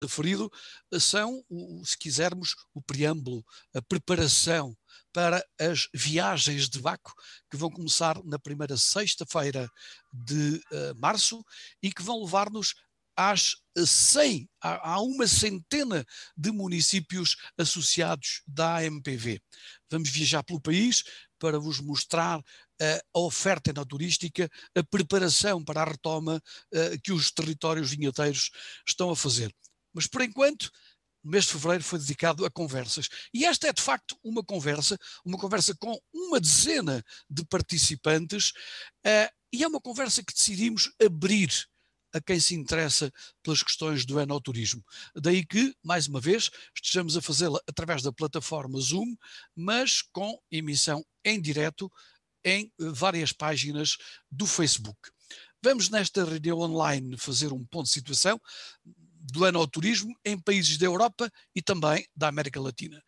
referido, são, se quisermos, o preâmbulo, a preparação para as viagens de Baco, que vão começar na primeira sexta-feira de março e que vão levar-nos às 100, há uma centena de municípios associados da AMPV. Vamos viajar pelo país para vos mostrar a oferta enoturística, a preparação para a retoma que os territórios vinheteiros estão a fazer. Mas, por enquanto, o mês de fevereiro foi dedicado a conversas. E esta é, de facto, uma conversa com uma dezena de participantes, e é uma conversa que decidimos abrir a quem se interessa pelas questões do enoturismo. Daí que, mais uma vez, estejamos a fazê-la através da plataforma Zoom, mas com emissão em direto em várias páginas do Facebook. Vamos nesta reunião online fazer um ponto de situação do enoturismo em países da Europa e também da América Latina.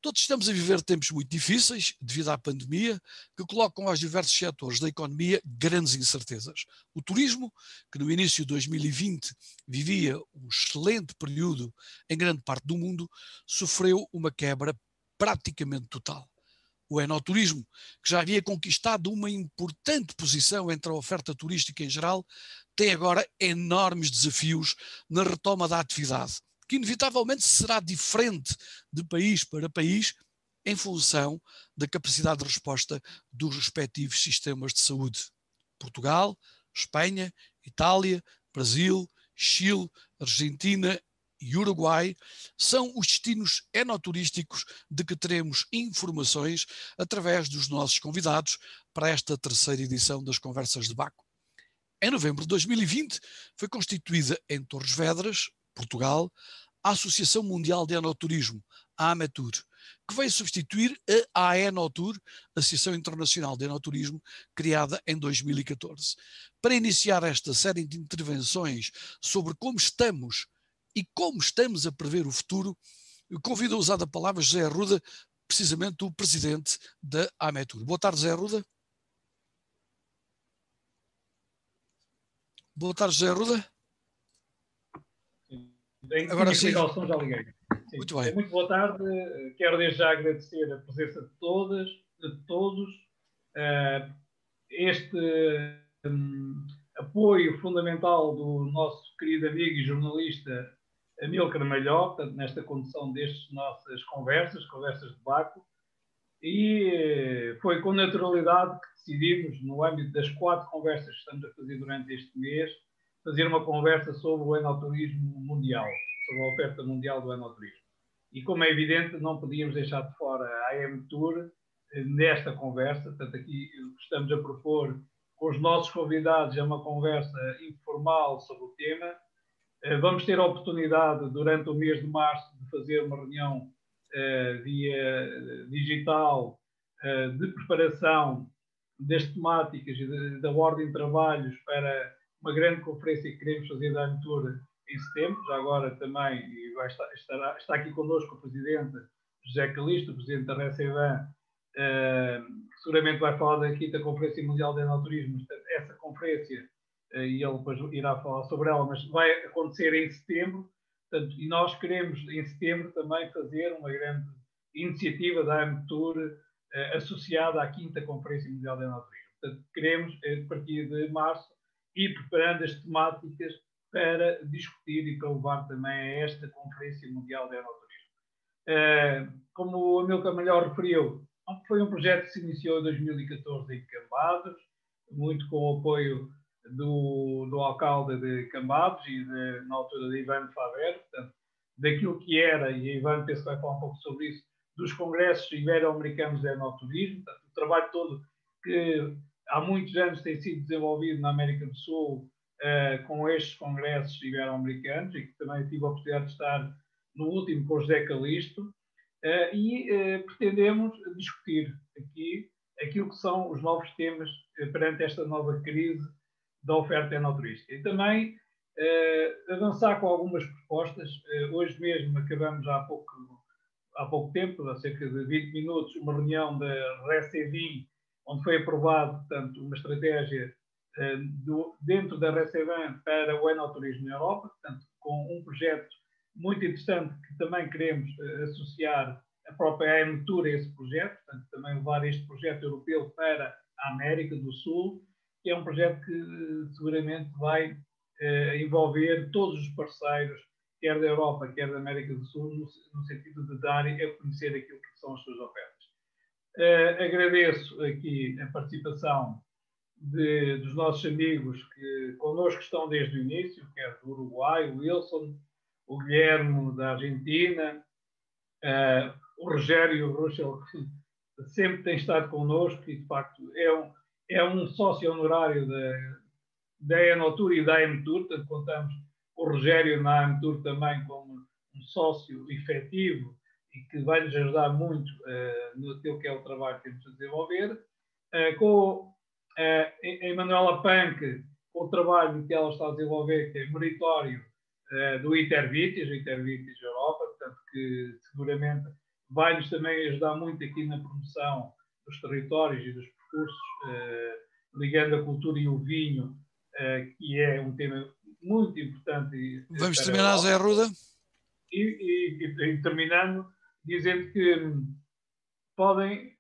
Todos estamos a viver tempos muito difíceis devido à pandemia, que colocam aos diversos setores da economia grandes incertezas. O turismo, que no início de 2020 vivia um excelente período em grande parte do mundo, sofreu uma quebra praticamente total. O enoturismo, que já havia conquistado uma importante posição entre a oferta turística em geral, tem agora enormes desafios na retoma da atividade, que inevitavelmente será diferente de país para país em função da capacidade de resposta dos respectivos sistemas de saúde. Portugal, Espanha, Itália, Brasil, Chile, Argentina e Uruguai são os destinos enoturísticos de que teremos informações através dos nossos convidados para esta terceira edição das Conversas de Baco. Em novembro de 2020 foi constituída em Torres Vedras, Portugal, a Associação Mundial de Enoturismo, a AMETUR, que veio substituir a AENOTUR, Associação Internacional de Enoturismo, criada em 2014. Para iniciar esta série de intervenções sobre como estamos e como estamos a prever o futuro, convido a usar a palavra José Arruda, precisamente o presidente da AMETUR. Boa tarde, José Arruda. Boa tarde, José Arruda. Agora sim. Ligar o som, já liguei. Sim. Muito bem. Muito boa tarde. Quero desde já agradecer a presença de todas, de todos. Este apoio fundamental do nosso querido amigo e jornalista Amílcar Malhoca, nesta condução destas nossas conversas de Baco. E foi com naturalidade que decidimos, no âmbito das 4 conversas que estamos a fazer durante este mês, fazer uma conversa sobre o enoturismo mundial, sobre a oferta mundial do enoturismo. E como é evidente, não podíamos deixar de fora a AMTUR nesta conversa. Portanto, aqui estamos a propor com os nossos convidados uma conversa informal sobre o tema. Vamos ter a oportunidade, durante o mês de março, de fazer uma reunião via digital de preparação das temáticas e da ordem de trabalhos para uma grande conferência que queremos fazer da AMTUR em setembro. Já agora também está aqui connosco o Presidente José Calixto, o Presidente da RECEBAN, que seguramente vai falar da 5ª Conferência Mundial de Enoturismo. Essa conferência, e ele depois irá falar sobre ela, mas vai acontecer em setembro. Portanto, e nós queremos, em setembro, também fazer uma grande iniciativa da AMTUR associada à 5ª Conferência Mundial de Enoturismo. Portanto, queremos, a partir de março, ir preparando as temáticas para discutir e para levar também a esta Conferência Mundial de Enoturismo. Como o Amílcar Malhoca referiu, foi um projeto que se iniciou em 2014 em Cambados, muito com o apoio do alcalde de Cambados e, na altura, de Ivan Favero, portanto, daquilo que era, e a Ivan penso que vai falar um pouco sobre isso, dos congressos ibero-americanos de enoturismo, portanto, o trabalho todo que há muitos anos tem sido desenvolvido na América do Sul com estes congressos ibero-americanos, e que também tive a oportunidade de estar no último com o José Calixto, e pretendemos discutir aqui aquilo que são os novos temas perante esta nova crise da oferta enoturística. E também avançar com algumas propostas. Hoje mesmo acabamos há pouco tempo, há cerca de 20 minutos, uma reunião da RECEBIN, onde foi aprovado, portanto, uma estratégia dentro da RECEBAN para o enoturismo na Europa, portanto, com um projeto muito interessante que também queremos associar a própria AMTUR a esse projeto, portanto, também levar este projeto europeu para a América do Sul, que é um projeto que seguramente vai envolver todos os parceiros, quer da Europa, quer da América do Sul, no sentido de darem a conhecer aquilo que são as suas ofertas. Agradeço aqui a participação dos nossos amigos que connosco estão desde o início, quer do Uruguai, o Wilson, o Guilherme da Argentina, o Rogério Ruschel, que sempre tem estado connosco e, de facto, é um sócio honorário da Enotur e da AMTUR, portanto, contamos o Rogério na AMTUR também como um sócio efetivo e que vai nos ajudar muito naquilo que é o trabalho que temos a desenvolver. Com a Emanuela Panque, com o trabalho que ela está a desenvolver, que é meritório, do Intervitis, o Intervitis Europa, portanto, que seguramente vai-nos também ajudar muito aqui na promoção dos territórios e dos percursos, ligando a cultura e o vinho, que é um tema muito importante. Vamos terminar, Zé Arruda? E terminando, dizendo que podem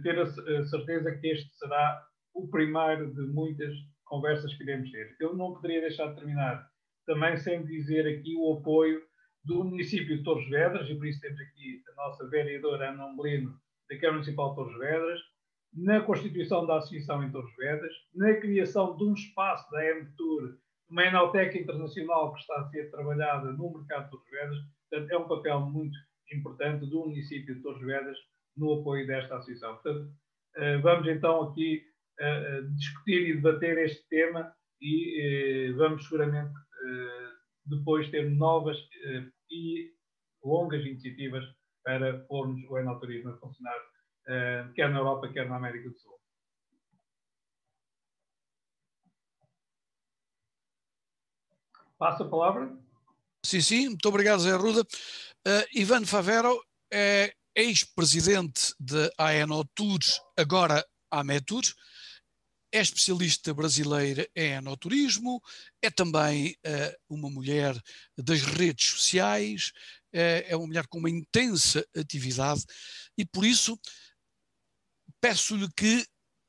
ter a certeza que este será o primeiro de muitas conversas que iremos ter. Eu não poderia deixar de terminar também sem dizer aqui o apoio do município de Torres Vedras, e por isso temos aqui a nossa vereadora Ana Umbelino, da Câmara Municipal de Torres Vedras, na constituição da associação em Torres Vedras, na criação de um espaço da AMTUR, uma enoteca internacional que está a ser trabalhada no mercado de Torres Vedras. Portanto, é um papel muito importante do município de Torres Vedras no apoio desta associação. Portanto, vamos então aqui discutir e debater este tema e vamos seguramente depois ter novas e longas iniciativas para pormos o enoturismo a funcionar, quer na Europa, quer na América do Sul. Passo a palavra. Sim, muito obrigado, Zé Arruda. Ivan Favero é ex-presidente da AENOTUR, agora AMETUR, é especialista brasileira em enoturismo, é também uma mulher das redes sociais, é uma mulher com uma intensa atividade e por isso peço-lhe que,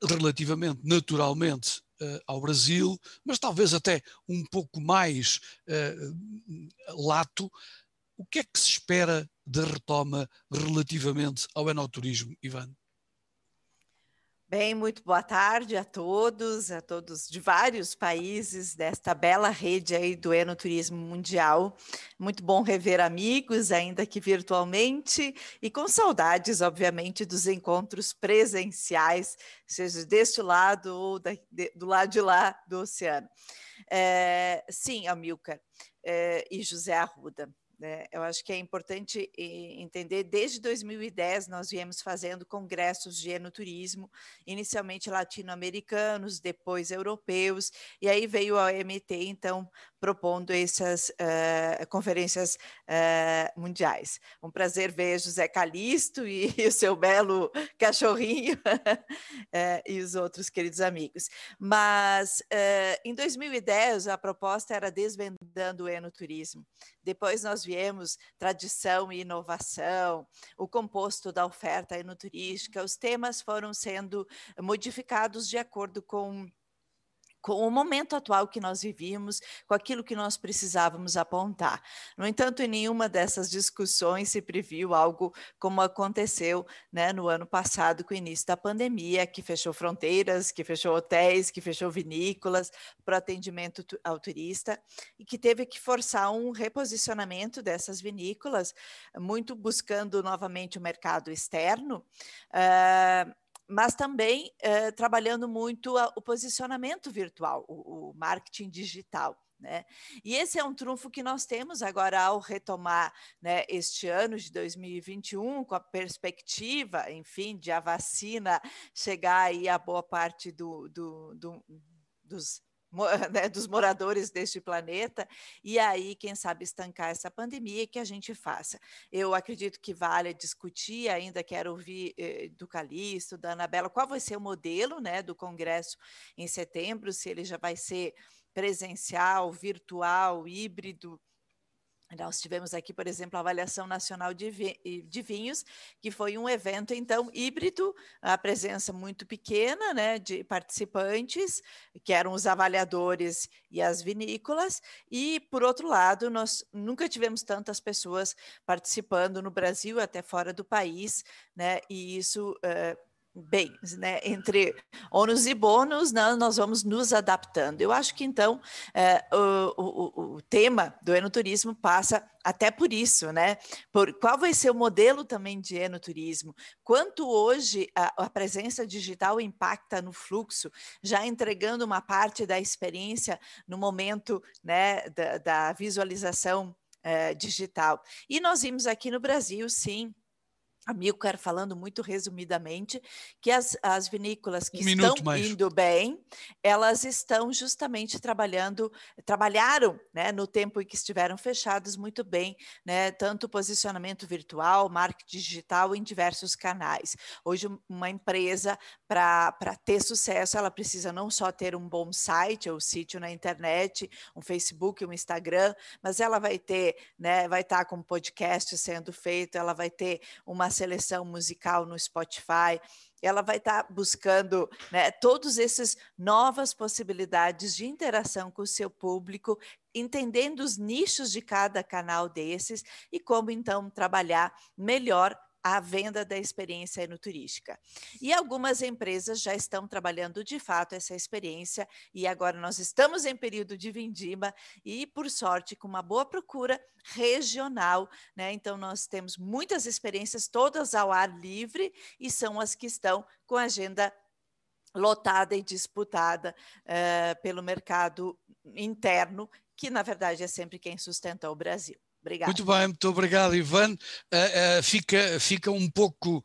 relativamente, naturalmente, ao Brasil, mas talvez até um pouco mais lato, o que é que se espera da retoma relativamente ao enoturismo, Ivan? Bem, muito boa tarde a todos de vários países desta bela rede aí do enoturismo mundial. Muito bom rever amigos, ainda que virtualmente, e com saudades, obviamente, dos encontros presenciais, seja deste lado ou do lado de lá do oceano. Sim, Amilcar e José Arruda. Eu acho que é importante entender, desde 2010 nós viemos fazendo congressos de enoturismo, inicialmente latino-americanos, depois europeus, e aí veio a OMT, então, propondo essas conferências mundiais. Um prazer ver José Calixto e o seu belo cachorrinho e os outros queridos amigos. Mas, em 2010, a proposta era Desvendando o Enoturismo. Depois nós viemos Tradição e Inovação, o composto da oferta enoturística. Os temas foram sendo modificados de acordo com o momento atual que nós vivíamos, com aquilo que nós precisávamos apontar. No entanto, em nenhuma dessas discussões se previu algo como aconteceu, né, no ano passado, com o início da pandemia, que fechou fronteiras, que fechou hotéis, que fechou vinícolas para o atendimento ao turista, e que teve que forçar um reposicionamento dessas vinícolas, muito buscando novamente o mercado externo, mas também trabalhando muito o posicionamento virtual, o marketing digital. Né? E esse é um trunfo que nós temos agora ao retomar, né, este ano de 2021, com a perspectiva, enfim, de a vacina chegar aí a boa parte dos moradores deste planeta, e aí, quem sabe, estancar essa pandemia e que a gente faça. Eu acredito que vale discutir, ainda quero ouvir do Calixto, da Anabela, qual vai ser o modelo, né, do Congresso em setembro, se ele já vai ser presencial, virtual, híbrido, Nós tivemos aqui, por exemplo, a Avaliação Nacional de Vinhos, que foi um evento, então, híbrido, a presença muito pequena, né, de participantes, que eram os avaliadores e as vinícolas, e, por outro lado, nós nunca tivemos tantas pessoas participando no Brasil, até fora do país, né, e isso... Bem, né, entre ônus e bônus, né, nós vamos nos adaptando. Eu acho que, então, o tema do enoturismo passa até por isso, né? Por qual vai ser o modelo também de enoturismo? Quanto hoje a presença digital impacta no fluxo, já entregando uma parte da experiência no momento, né, da visualização digital. E nós vimos aqui no Brasil, sim, Amilcar falando muito resumidamente, que as vinícolas que estão indo bem, elas estão justamente trabalharam, né, no tempo em que estiveram fechadas muito bem, né, tanto posicionamento virtual, marketing digital em diversos canais. Hoje, uma empresa, para ter sucesso, ela precisa não só ter um bom site ou sítio na internet, um Facebook, um Instagram, mas ela vai ter, né, vai estar com podcast sendo feito, ela vai ter uma seleção musical no Spotify, ela vai estar buscando, né, todas essas novas possibilidades de interação com o seu público, entendendo os nichos de cada canal desses e como, então, trabalhar melhor a venda da experiência enoturística. E algumas empresas já estão trabalhando de fato essa experiência e agora nós estamos em período de vindima e, por sorte, com uma boa procura regional, né? Então nós temos muitas experiências todas ao ar livre e são as que estão com a agenda lotada e disputada pelo mercado interno, que na verdade é sempre quem sustenta o Brasil. Obrigada. Muito bem, muito obrigado, Ivan. Fica um pouco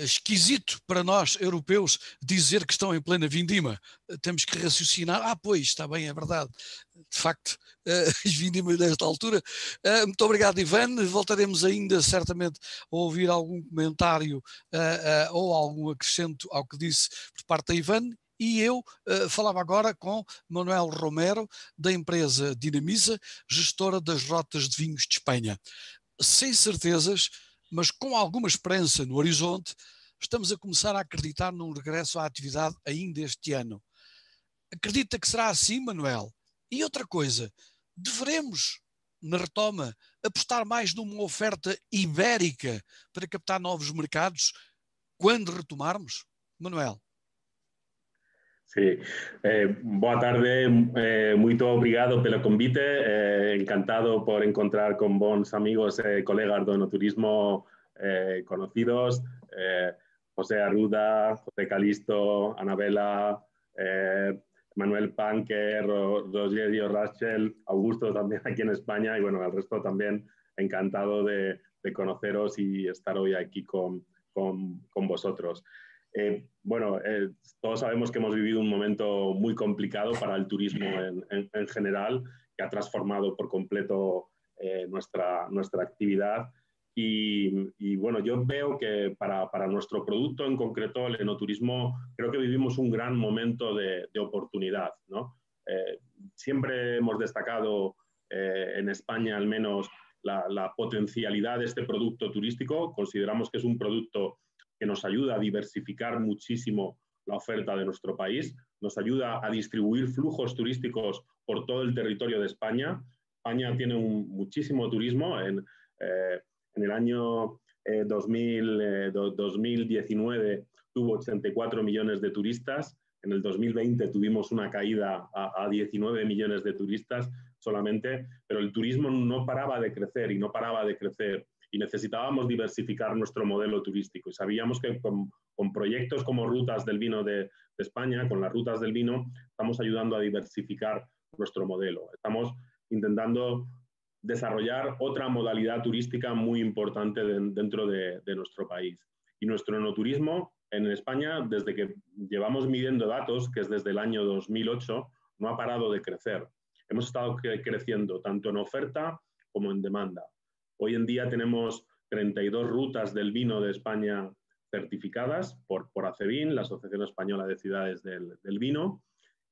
esquisito para nós, europeus, dizer que estão em plena vindima. Temos que raciocinar. Pois, está bem, é verdade. De facto, as vindimas desta altura. Muito obrigado, Ivan. Voltaremos ainda, certamente, a ouvir algum comentário ou algum acrescento ao que disse por parte da Ivan. E eu falava agora com Manuel Romero, da empresa Dinamisa, gestora das rotas de vinhos de Espanha. Sem certezas, mas com alguma esperança no horizonte, estamos a começar a acreditar num regresso à atividade ainda este ano. Acredita que será assim, Manuel? E outra coisa, deveremos, na retoma, apostar mais numa oferta ibérica para captar novos mercados quando retomarmos? Manuel. Sí, boa tarde, muito obrigado pelo convite, encantado por encontrar con bons amigos e colegas do enoturismo conocidos, José Arruda, José Calisto, Anabela, Manuel Panker, Rogerio Rachel, Augusto también aquí en España y bueno, al resto también encantado de conoceros y estar hoy aquí con vosotros. Todos sabemos que hemos vivido un momento muy complicado para el turismo en general, que ha transformado por completo nuestra actividad. Y bueno, yo veo que para nuestro producto en concreto, el enoturismo, creo que vivimos un gran momento de oportunidad, ¿no? Siempre hemos destacado en España al menos la potencialidad de este producto turístico. Consideramos que es un producto que nos ayuda a diversificar muchísimo la oferta de nuestro país, nos ayuda a distribuir flujos turísticos por todo el territorio de España. España tiene muchísimo turismo. En el año 2019 tuvo 84 millones de turistas. En el 2020 tuvimos una caída a 19 millones de turistas solamente, pero el turismo no paraba de crecer y no paraba de crecer. Y necesitábamos diversificar nuestro modelo turístico. Y sabíamos que con proyectos como Rutas del Vino de España, con las Rutas del Vino, estamos ayudando a diversificar nuestro modelo. Estamos intentando desarrollar otra modalidad turística muy importante dentro de nuestro país. Y nuestro enoturismo en España, desde que llevamos midiendo datos, que es desde el año 2008, no ha parado de crecer. Hemos estado creciendo tanto en oferta como en demanda. Hoy en día tenemos 32 rutas del vino de España certificadas por ACEVIN, la Asociación Española de Ciudades del Vino,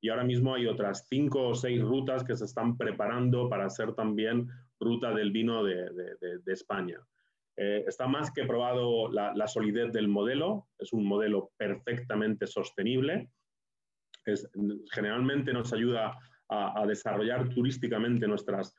y ahora mismo hay otras 5 o 6 rutas que se están preparando para ser también ruta del vino de España. Está más que probado la solidez del modelo, es un modelo perfectamente sostenible, generalmente nos ayuda a desarrollar turísticamente nuestras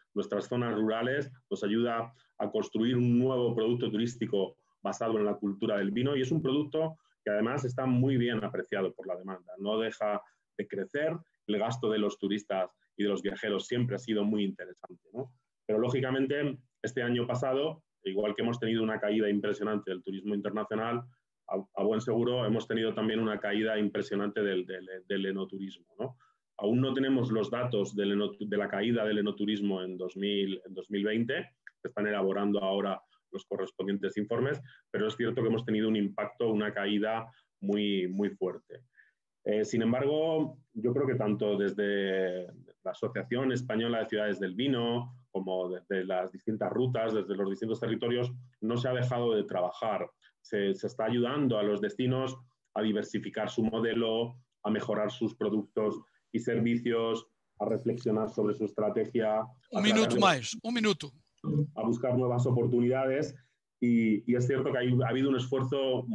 zonas rurales, nos ayuda a construir un nuevo producto turístico basado en la cultura del vino y es un producto que además está muy bien apreciado por la demanda, no deja de crecer, el gasto de los turistas y de los viajeros siempre ha sido muy interesante, ¿no? Pero lógicamente este año pasado, igual que hemos tenido una caída impresionante del turismo internacional, a buen seguro hemos tenido también una caída impresionante del enoturismo, ¿no? Aún no tenemos los datos de la caída del enoturismo en 2020, se están elaborando ahora los correspondientes informes, pero es cierto que hemos tenido un impacto, una caída muy, muy fuerte. Sin embargo, yo creo que tanto desde la Asociación Española de Ciudades del Vino, como desde las distintas rutas, desde los distintos territorios, no se ha dejado de trabajar. Se está ayudando a los destinos a diversificar su modelo, a mejorar sus productos y servicios, a reflexionar sobre su estrategia. Un minuto más, un minuto. A buscar nuevas oportunidades. Y es cierto que ha habido un esfuerzo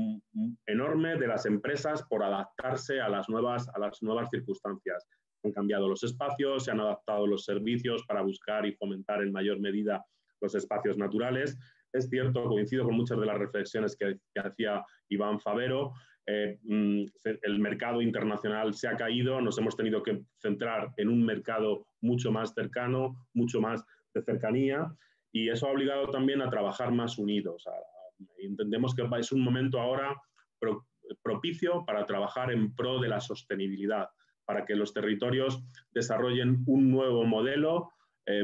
enorme de las empresas por adaptarse a las nuevas circunstancias. Han cambiado los espacios, se han adaptado los servicios para buscar y fomentar en mayor medida los espacios naturales. Es cierto, coincido con muchas de las reflexiones que hacía Iván Favero, el mercado internacional se ha caído, nos hemos tenido que centrar en un mercado mucho más cercano, mucho más de cercanía, y eso ha obligado también a trabajar más unidos. Entendemos que es un momento ahora propicio para trabajar en pro de la sostenibilidad, para que los territorios desarrollen un nuevo modelo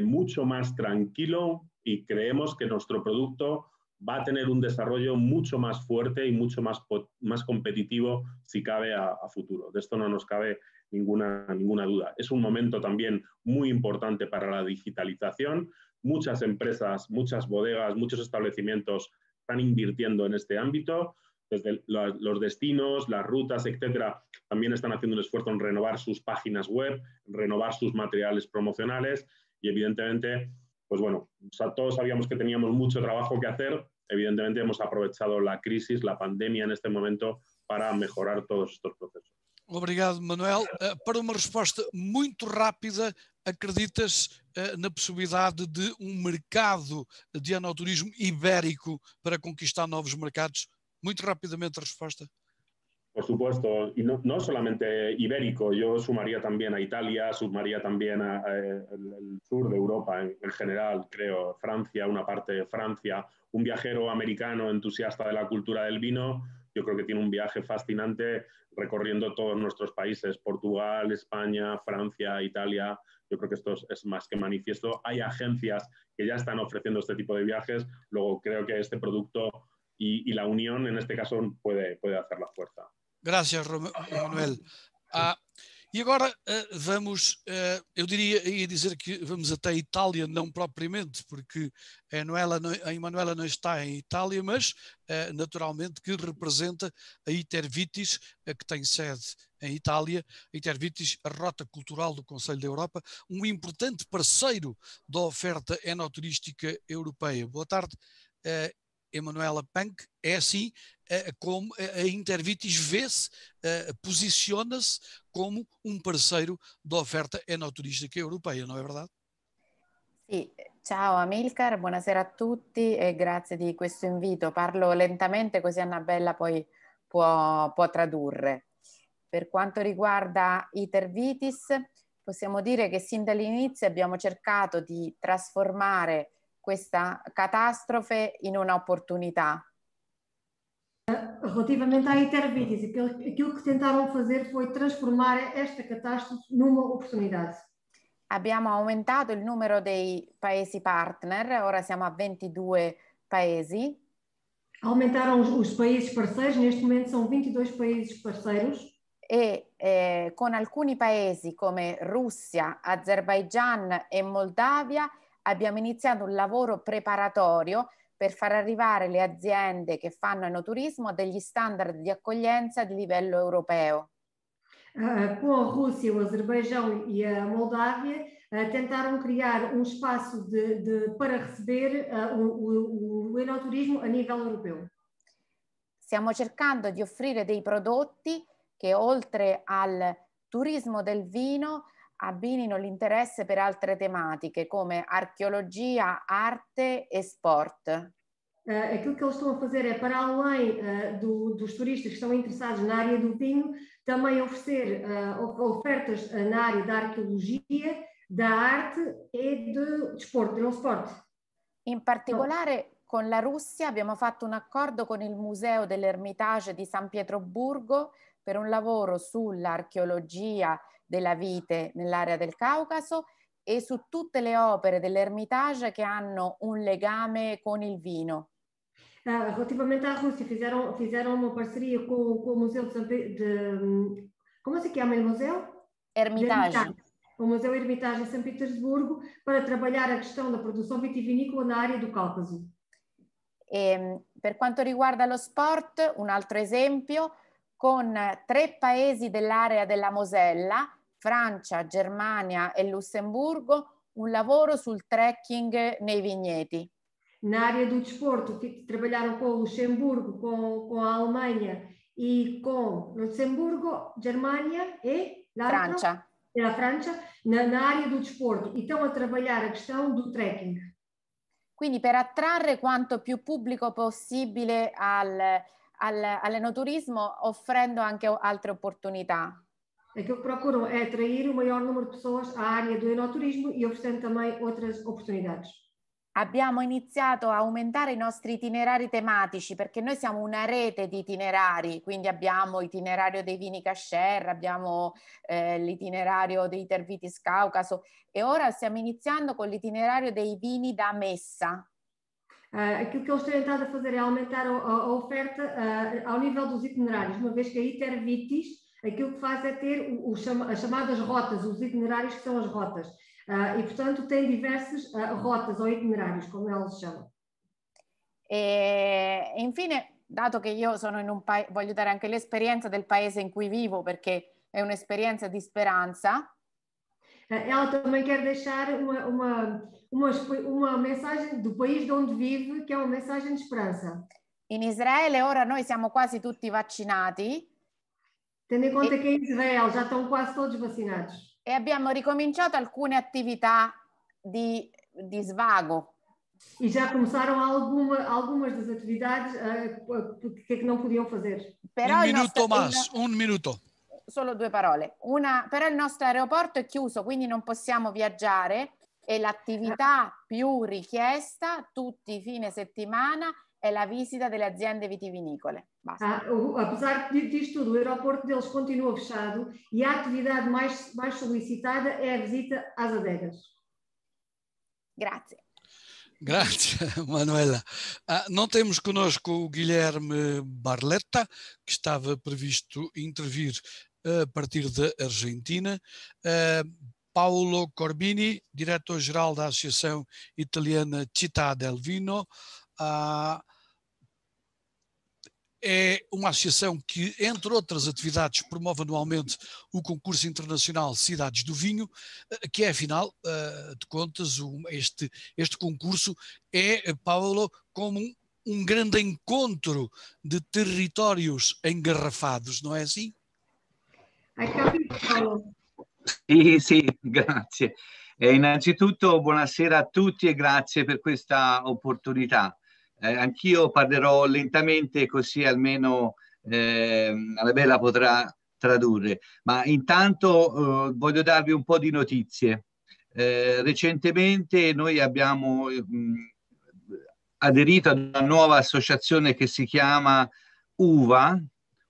mucho más tranquilo y creemos que nuestro producto va a tener un desarrollo mucho más fuerte y mucho más competitivo si cabe a futuro. De esto no nos cabe ninguna duda. Es un momento también muy importante para la digitalización. Muchas empresas, muchas bodegas, muchos establecimientos están invirtiendo en este ámbito. Desde los destinos, las rutas, etcétera, también están haciendo un esfuerzo en renovar sus páginas web, en renovar sus materiales promocionales y evidentemente, pues bueno, todos sabíamos que teníamos mucho trabajo que hacer. Evidentemente hemos aprovechado la crisis, la pandemia en este momento para mejorar todos estos procesos. Obrigado, Manuel. Para uma resposta muito rápida, acreditas na possibilidade de mercado de enoturismo ibérico para conquistar novos mercados? Muito rapidamente a respuesta. Por supuesto, y no solamente ibérico, yo sumaría también a Italia, sumaría también el sur de Europa en general, creo, Francia, una parte de Francia. Un viajero americano entusiasta de la cultura del vino, yo creo que tiene un viaje fascinante recorriendo todos nuestros países, Portugal, España, Francia, Italia. Yo creo que esto es más que manifiesto. Hay agencias que ya están ofreciendo este tipo de viajes, luego creo que este producto y la unión en este caso puede hacer la fuerza. Graças, Manuel. E agora vamos, eu ia dizer que vamos até a Itália, não propriamente, porque a Emanuela não está em Itália, mas naturalmente que representa a Itervitis, que tem sede em Itália. A Itervitis, a Rota Cultural do Conselho da Europa, um importante parceiro da oferta enoturística europeia. Boa tarde, Emanuela Pank. É assim como a Itervitis vê-se, posiciona-se como parceiro da oferta enoturística europeia, não é verdade? Sì, ciao Amilcar, buonasera a tutti e grazie di questo invito. Parlo lentamente così Annabella poi può tradurre. Per quanto riguarda Itervitis, possiamo dire che sin dall'inizio abbiamo cercato di trasformare questa catastrofe in un'opportunità. Relativamente à Itervitis, aquilo que tentaram fazer foi transformar esta catástrofe numa oportunidade. Abbiamo aumentato il numero dei paesi partner, ora siamo a 22 paesi. Aumentaram os países parceiros, neste momento são 22 países parceiros. E con alcuni paesi come Russia, Azerbaigian e Moldavia abbiamo iniziato un lavoro preparatorio per far arrivare le aziende che fanno enoturismo a degli standard di accoglienza di livello europeo. Com a Rússia, o Azerbaijão e a Moldávia tentaram criar um espaço para receber o enoturismo a nível europeu. Stiamo cercando di offrire dei prodotti che oltre al turismo del vino abbinino l'interesse per altre tematiche come archeologia, arte e sport. Aquilo que eles estão a fazer é, para além dos turistas que estão interessados na área do vinho, também oferecer ofertas na área da arqueologia, da arte e dello sport. In particolare con la Russia abbiamo fatto un accordo con il Museo dell'Ermitage di San Pietroburgo per un lavoro sull'archeologia della vite nell'area del Caucaso e su tutte le opere dell'Ermitage che hanno un legame con il vino. Relativamente à Rússia, fizeram uma parceria com o Museu de como se chama o museu? Ermitage. O Museu Hermitage em São Petersburgo, para trabalhar a questão da produção vitivinícola na área do Cáucaso. E, per quanto riguarda lo sport, un altro esempio, con 3 paesi dell'area della Mosella, Francia, Germania e Lussemburgo, un lavoro sul trekking nei vigneti. Na área do desporto, trabalharam com o Luxemburgo, com a Alemanha e com Luxemburgo, Germânia e Francia. E a Francia, na área do desporto, e estão a trabalhar a questão do trekking. Quindi per attrarre quanto più pubblico possibile all'enoturismo, offrendo anche altre opportunità. Aquilo que procuram é atrair o maior número de pessoas à área do enoturismo e oferecendo também outras oportunidades. Abbiamo iniziato a aumentare i nostri itinerari tematici perché noi siamo una rete di itinerari, quindi abbiamo l'itinerario dei vini Kasher, abbiamo l'itinerario dei Tervitis Caucaso e ora stiamo iniziando con l'itinerario dei vini da messa. Aquilo que eles têm tentado a fazer é aumentar a oferta ao nível dos itinerários, uma vez que a Itervitis, aquilo que faz é ter as chamadas rotas, os itinerários que são as rotas. E, portanto, tem diversas rotas ou itinerários, como eles chamam. E infine, dato che io sono in un paese, voglio dare anche l'esperienza del paese in cui vivo, perché è un'esperienza di speranza. Ela também quer deixar uma mensagem do país de onde vive, que é uma mensagem de esperança. In Israele ora noi siamo quasi tutti vaccinati. Tendo em conta que em Israel já estão quase todos vacinados. E abbiamo ricominciato alcune attività di svago. E já começaram algumas das atividades que não podiam fazer. Però un minuto. Solo 2 parole. Però il nostro aeroporto è chiuso, quindi non possiamo viaggiare e l'attività più richiesta tutti i fine settimana è la visita delle aziende vitivinicole. Basta. Apesar disto tudo, o aeroporto deles continua fechado e a atividade mais solicitada é a visita às adegas. Grazie. Grazie, Manuela. Não temos connosco o Guilherme Barletta, que estava previsto intervir a partir da Argentina. Paolo Corbini, diretor-geral da Associação Italiana Città del Vino. É uma associação que, entre outras atividades, promove anualmente o concurso internacional Cidades do Vinho, que é, afinal de contas, este concurso é, Paolo, como um grande encontro de territórios engarrafados, não é assim? Hai capito, Paolo? Sì, grazie. Innanzitutto buonasera a tutti e grazie per questa opportunità. Anch'io parlerò lentamente così almeno Annabella potrà tradurre, ma intanto voglio darvi un po' di notizie. Recentemente noi abbiamo aderito ad una nuova associazione che si chiama UVA,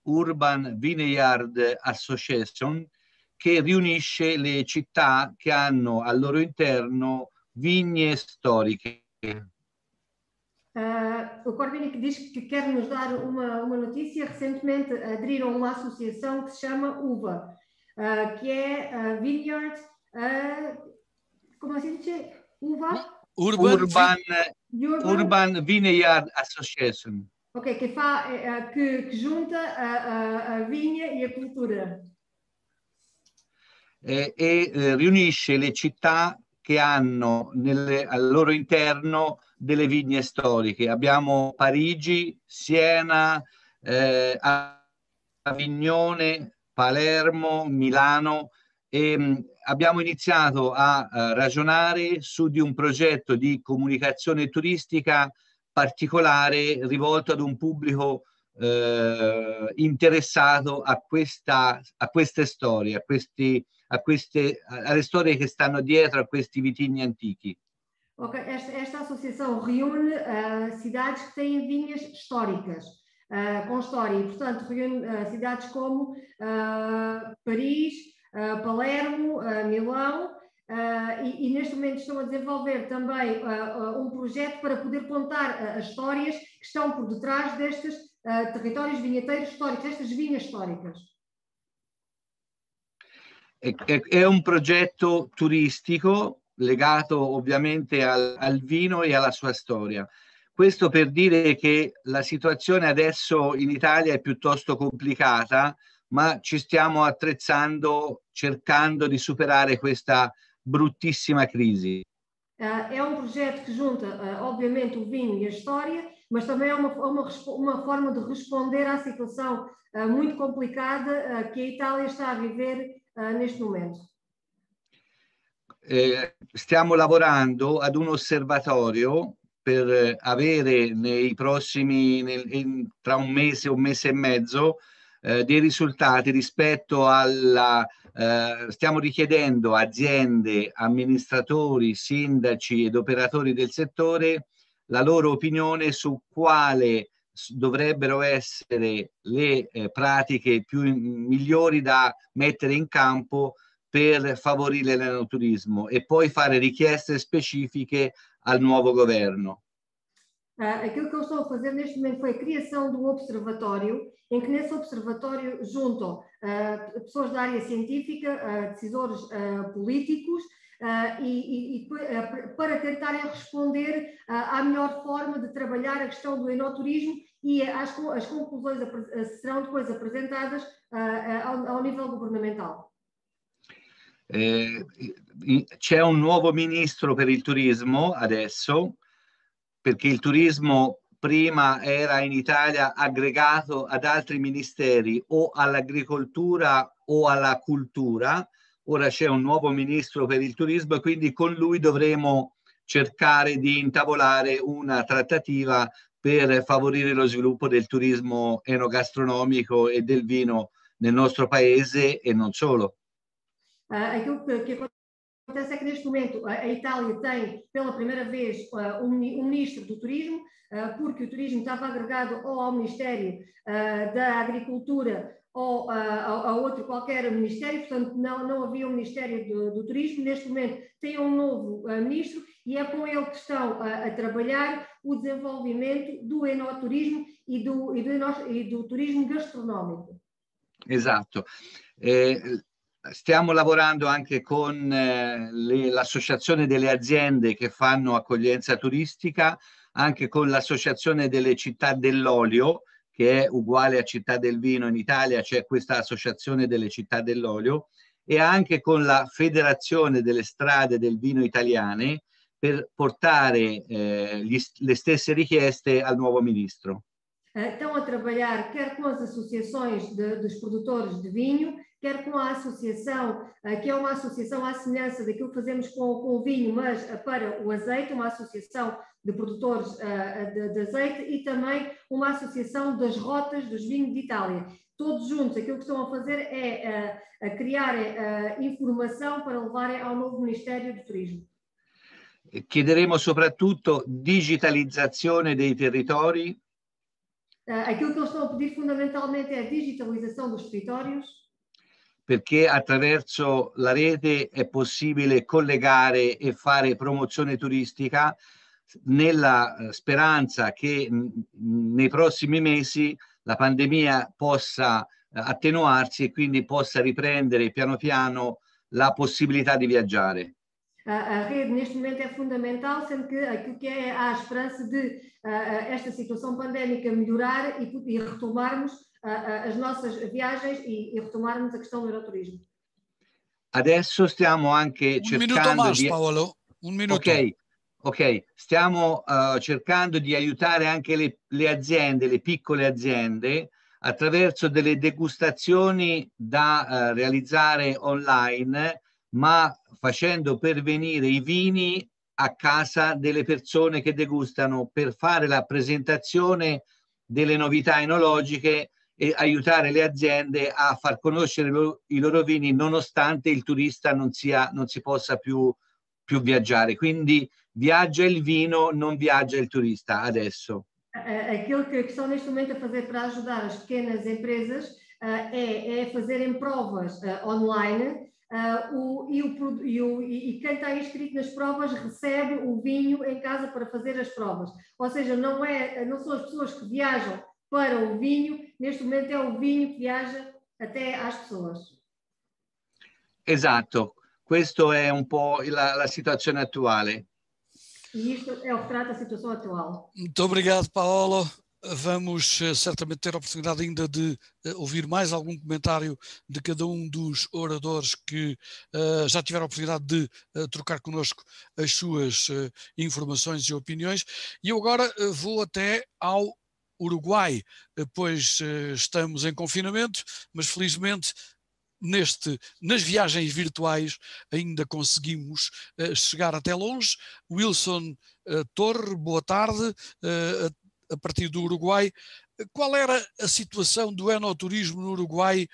Urban Vineyard Association, che riunisce le città che hanno al loro interno vigne storiche. O Corbini diz que quer nos dar uma notícia. Recentemente aderiram a uma associação que se chama UVA, que é Vineyard, como assim diz? UVA? Urban Vineyard Association. Ok, que junta a vinha e a cultura. riunisce le città che hanno al loro interno delle vigne storiche. Abbiamo Parigi, Siena, Avignone, Palermo, Milano, e abbiamo iniziato a ragionare su di un progetto di comunicazione turistica particolare rivolto ad un pubblico interessato a queste storie, alle storie che stanno dietro a questi vitigni antichi. Ok, esta associação reúne cidades que têm vinhas históricas, com história, e portanto reúne cidades como Paris, Palermo, Milão, e neste momento estão a desenvolver também um projeto para poder contar as histórias que estão por detrás destes territórios vinheteiros históricos, estas vinhas históricas. È un progetto turistico legato ovviamente al vino e alla sua storia. Questo per dire che la situazione adesso in Italia è piuttosto complicata, ma ci stiamo attrezzando cercando di superare questa bruttissima crisi. É um projeto que junta, obviamente, o vinho e a história, mas também é uma forma de responder à situação muito complicada que a Itália está a viver neste momento. Stiamo lavorando ad un osservatorio per avere nei prossimi, tra un mese e mezzo, dei risultati rispetto alla... stiamo richiedendo a aziende, amministratori, sindaci ed operatori del settore la loro opinione su quale dovrebbero essere le pratiche migliori da mettere in campo per favorire l'enoturismo e poi fare richieste specifiche al nuovo governo. Aquilo que eles estão a fazer neste momento foi a criação de um observatório, em que nesse observatório juntam pessoas da área científica, decisores políticos, para tentarem responder à melhor forma de trabalhar a questão do enoturismo, e as conclusões serão depois apresentadas ao nível governamental. C'è un nuovo ministro per il turismo adesso, perché il turismo prima era in Italia aggregato ad altri ministeri o all'agricoltura o alla cultura. Ora c'è un nuovo ministro per il turismo e quindi con lui dovremo cercare di intavolare una trattativa per favorire lo sviluppo del turismo enogastronomico e del vino nel nostro paese e non solo. Aquilo que acontece é que neste momento a Itália tem pela primeira vez um ministro do turismo, porque o turismo estava agregado ou ao Ministério da Agricultura ou a outro qualquer ministério, portanto não havia um Ministério do Turismo. Neste momento tem um novo ministro e é com ele que estão a trabalhar o desenvolvimento do enoturismo e do turismo gastronómico. Esatto. Stiamo lavorando anche con l'associazione delle aziende che fanno accoglienza turistica, anche con l'associazione delle città dell'olio, che è uguale a Città del Vino in Italia, c'è questa associazione delle città dell'olio, e anche con la Federazione delle strade del vino italiane per portare le stesse richieste al nuovo ministro. Estão a trabalhar quer com as associações dos produtores de vinho, quer com a associação, que é uma associação à semelhança daquilo que fazemos com o vinho, mas para o azeite, uma associação de produtores de azeite, e também uma associação das rotas dos vinhos de Itália. Todos juntos, aquilo que estão a fazer é a criar informação para levarem ao novo Ministério do Turismo. Chiederemo soprattutto digitalizzazione dei territori. Aquilo que eles estão a pedir fundamentalmente é a digitalização dos territórios. Perché attraverso la rete è possibile collegare e fare promozione turistica, nella speranza che nei prossimi mesi la pandemia possa attenuarsi e quindi possa riprendere piano piano la possibilità di viaggiare. A rede neste momento é fundamental, sendo que aquilo que há a esperança de esta situação pandémica melhorar e retomarmos as nossas viagens e retomarmos a questão do enoturismo. adesso stiamo anche Un minuto cercando más, di... Paolo, un minuto. Ok, stiamo cercando di aiutare anche le aziende, le piccole aziende, attraverso delle degustazioni da realizzare online, ma facendo pervenire i vini a casa delle persone che degustano per fare la presentazione delle novità enologiche e aiutare le aziende a far conoscere i loro vini nonostante il turista non si possa più viaggiare. Quindi viaggia il vino, non viaggia il turista adesso. Aquilo que estão neste momento a fazer para ajudar as pequenas empresas é fazerem provas online e quem está inscrito nas provas recebe o vinho em casa para fazer as provas. Ou seja, não são as pessoas que viajam para o vinho, neste momento é o vinho que viaja até às pessoas. Esatto, questa è un po' la situazione attuale. E isto é o que trata a situação atual. Muito obrigado, Paolo. Vamos certamente ter a oportunidade ainda de ouvir mais algum comentário de cada um dos oradores que já tiveram a oportunidade de trocar connosco as suas informações e opiniões. E eu agora vou até ao Uruguai, pois estamos em confinamento, mas felizmente nas viagens virtuais ainda conseguimos chegar até longe. Wilson Torre, boa tarde, a partir do Uruguai. Qual era a situação do enoturismo no Uruguai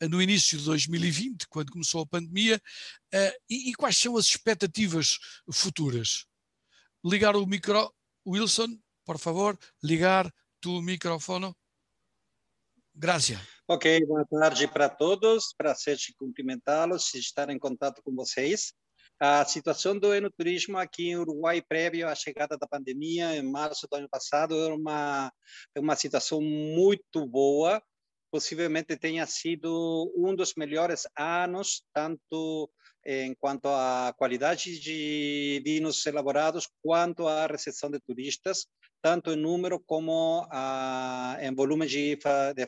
no início de 2020, quando começou a pandemia, e quais são as expectativas futuras? Ligar o micro, Wilson, por favor, ligar tu microfone. Gracias. Ok, boa tarde para todos, prazer de cumprimentá-los e estar em contato com vocês. A situação do enoturismo aqui em Uruguai, prévio à chegada da pandemia, em março do ano passado, é uma situação muito boa, possivelmente tenha sido um dos melhores anos, tanto em quanto à qualidade de vinhos elaborados, quanto à recepção de turistas, tanto em número como em volume de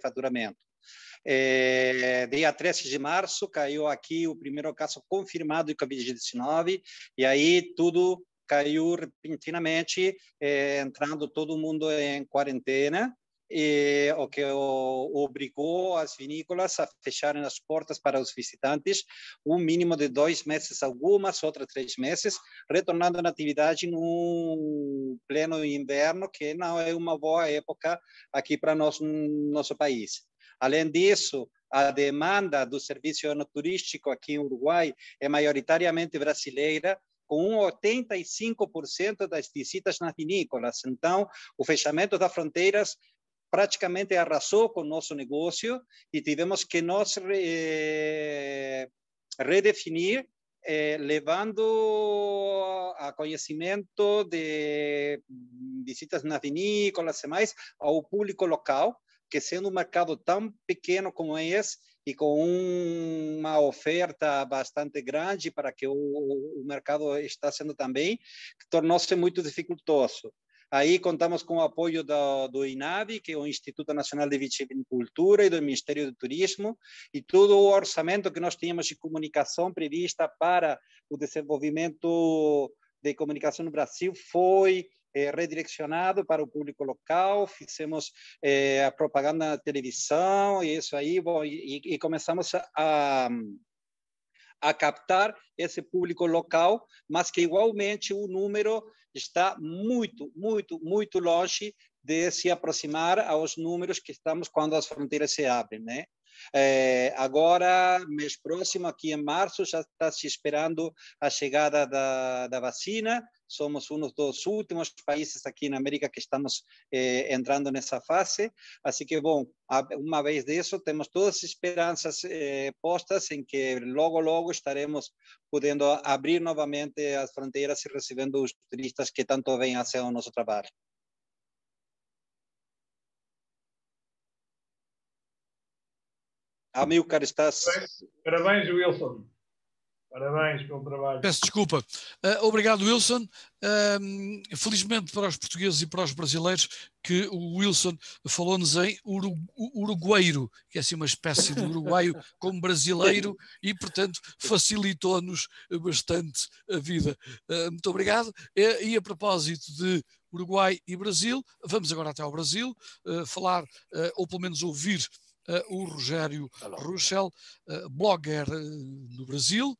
faturamento. Dia 13 de março caiu aqui o primeiro caso confirmado de Covid-19 e aí tudo caiu repentinamente, entrando todo mundo em quarentena, o que obrigou as vinícolas a fecharem as portas para os visitantes um mínimo de 2 meses, algumas outras 3 meses, retornando na atividade no pleno inverno, que não é uma boa época aqui para nosso país. Além disso, a demanda do serviço enoturístico aqui em Uruguai é maioritariamente brasileira, com 85% das visitas nas vinícolas. Então, o fechamento das fronteiras praticamente arrasou com o nosso negócio e tivemos que nós redefinir, levando a conhecimento de visitas nas vinícolas e mais ao público local, que sendo um mercado tão pequeno como esse e com uma oferta bastante grande para que o mercado está sendo também, tornou-se muito dificultoso. Aí contamos com o apoio do INAVI, que é o Instituto Nacional de Vitivinicultura, e do Ministério do Turismo, e todo o orçamento que nós tínhamos de comunicação prevista para o desenvolvimento de comunicação no Brasil foi redirecionado para o público local, fizemos a propaganda na televisão e isso aí, bom, e começamos a captar esse público local, mas que igualmente o número está muito, muito, muito longe de se aproximar aos números que estamos quando as fronteiras se abrem, né? Agora, mês próximo, aqui em março, já está se esperando a chegada da vacina. Somos um dos últimos países aqui na América que estamos entrando nessa fase. Assim que, bom, uma vez disso, temos todas as esperanças postas em que logo, logo estaremos podendo abrir novamente as fronteiras e recebendo os turistas que tanto vêm a ser o nosso trabalho. Amilcar, estás... Parabéns, Wilson. Parabéns pelo trabalho. Peço desculpa. Obrigado, Wilson. Felizmente para os portugueses e para os brasileiros que o Wilson falou-nos em uruguairo, que é assim uma espécie de uruguaio como brasileiro e, portanto, facilitou-nos bastante a vida. Muito obrigado. E a propósito de Uruguai e Brasil, vamos agora até ao Brasil falar, ou pelo menos ouvir, o Rogério Ruschel, blogger no Brasil,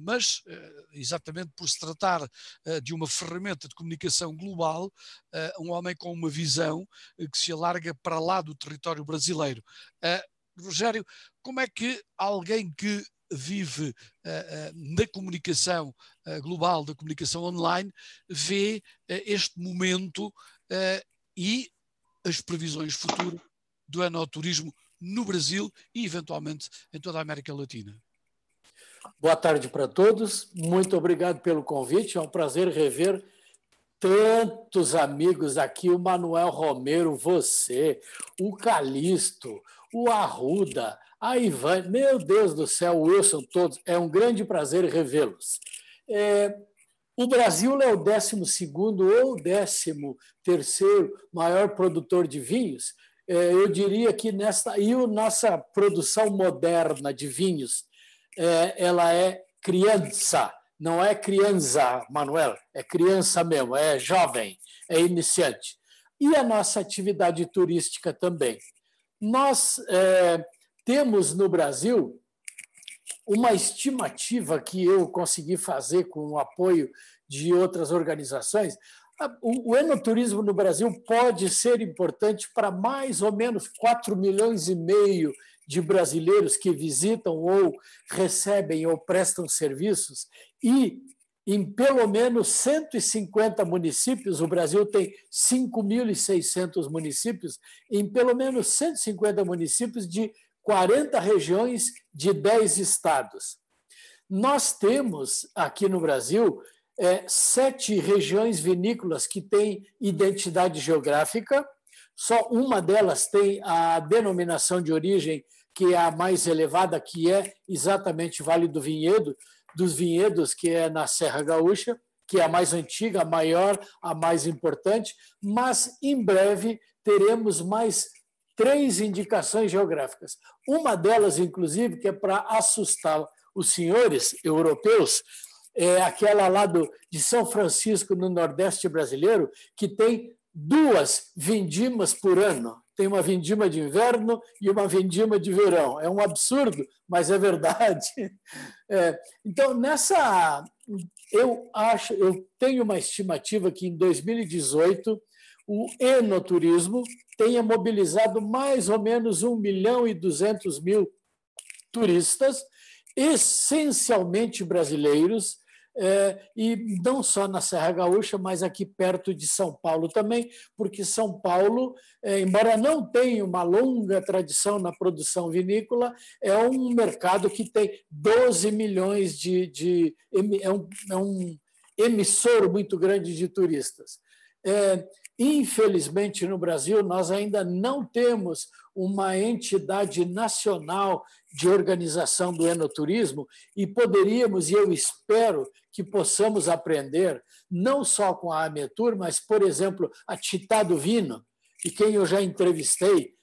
mas exatamente por se tratar de uma ferramenta de comunicação global, um homem com uma visão que se alarga para lá do território brasileiro. Rogério, como é que alguém que vive na comunicação global, da comunicação online, vê este momento e as previsões futuras do enoturismo no Brasil e, eventualmente, em toda a América Latina? Boa tarde para todos. Muito obrigado pelo convite. É um prazer rever tantos amigos aqui. O Manuel Romero, você, o Calixto, o Arruda, a Ivan. Meu Deus do céu, o Wilson, todos. É um grande prazer revê-los. O Brasil é o 12º ou 13º maior produtor de vinhos. Eu diria que nossa produção moderna de vinhos, ela é criança, não é criança, Manuel, é criança mesmo, é jovem, é iniciante. E a nossa atividade turística também. Nós temos no Brasil uma estimativa que eu consegui fazer com o apoio de outras organizações. O enoturismo no Brasil pode ser importante para mais ou menos 4,5 milhões de brasileiros que visitam ou recebem ou prestam serviços, e em pelo menos 150 municípios, o Brasil tem 5.600 municípios, em pelo menos 150 municípios de 40 regiões de 10 estados. Nós temos aqui no Brasil 7 regiões vinícolas que têm identidade geográfica, só uma delas tem a denominação de origem, que é a mais elevada, que é exatamente Vale do Vinhedo, dos Vinhedos, que é na Serra Gaúcha, que é a mais antiga, a maior, a mais importante, mas em breve teremos mais 3 indicações geográficas. Uma delas, inclusive, que é para assustar os senhores europeus, é aquela lá de São Francisco, no Nordeste brasileiro, que tem 2 vindimas por ano. Tem uma vindima de inverno e uma vindima de verão. É um absurdo, mas é verdade. Então, eu tenho uma estimativa que em 2018 o enoturismo tenha mobilizado mais ou menos 1.200.000 turistas, essencialmente brasileiros, e não só na Serra Gaúcha, mas aqui perto de São Paulo também, porque São Paulo, embora não tenha uma longa tradição na produção vinícola, é um mercado que tem 12 milhões é um emissor muito grande de turistas. Infelizmente, no Brasil, nós ainda não temos uma entidade nacional de organização do enoturismo e poderíamos, e eu espero que possamos aprender, não só com a Ametur, mas, por exemplo, a Città do Vino, e quem eu já entrevistei,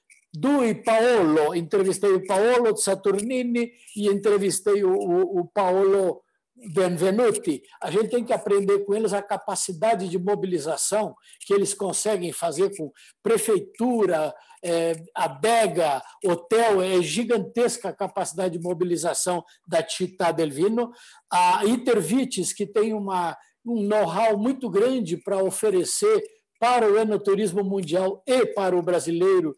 entrevistei o Paolo Saturnini e entrevistei o Paolo Benvenuti. A gente tem que aprender com eles a capacidade de mobilização que eles conseguem fazer com prefeitura, adega, hotel. É gigantesca a capacidade de mobilização da Città del Vino. A Intervites, que tem um know-how muito grande para oferecer para o enoturismo mundial e para o brasileiro,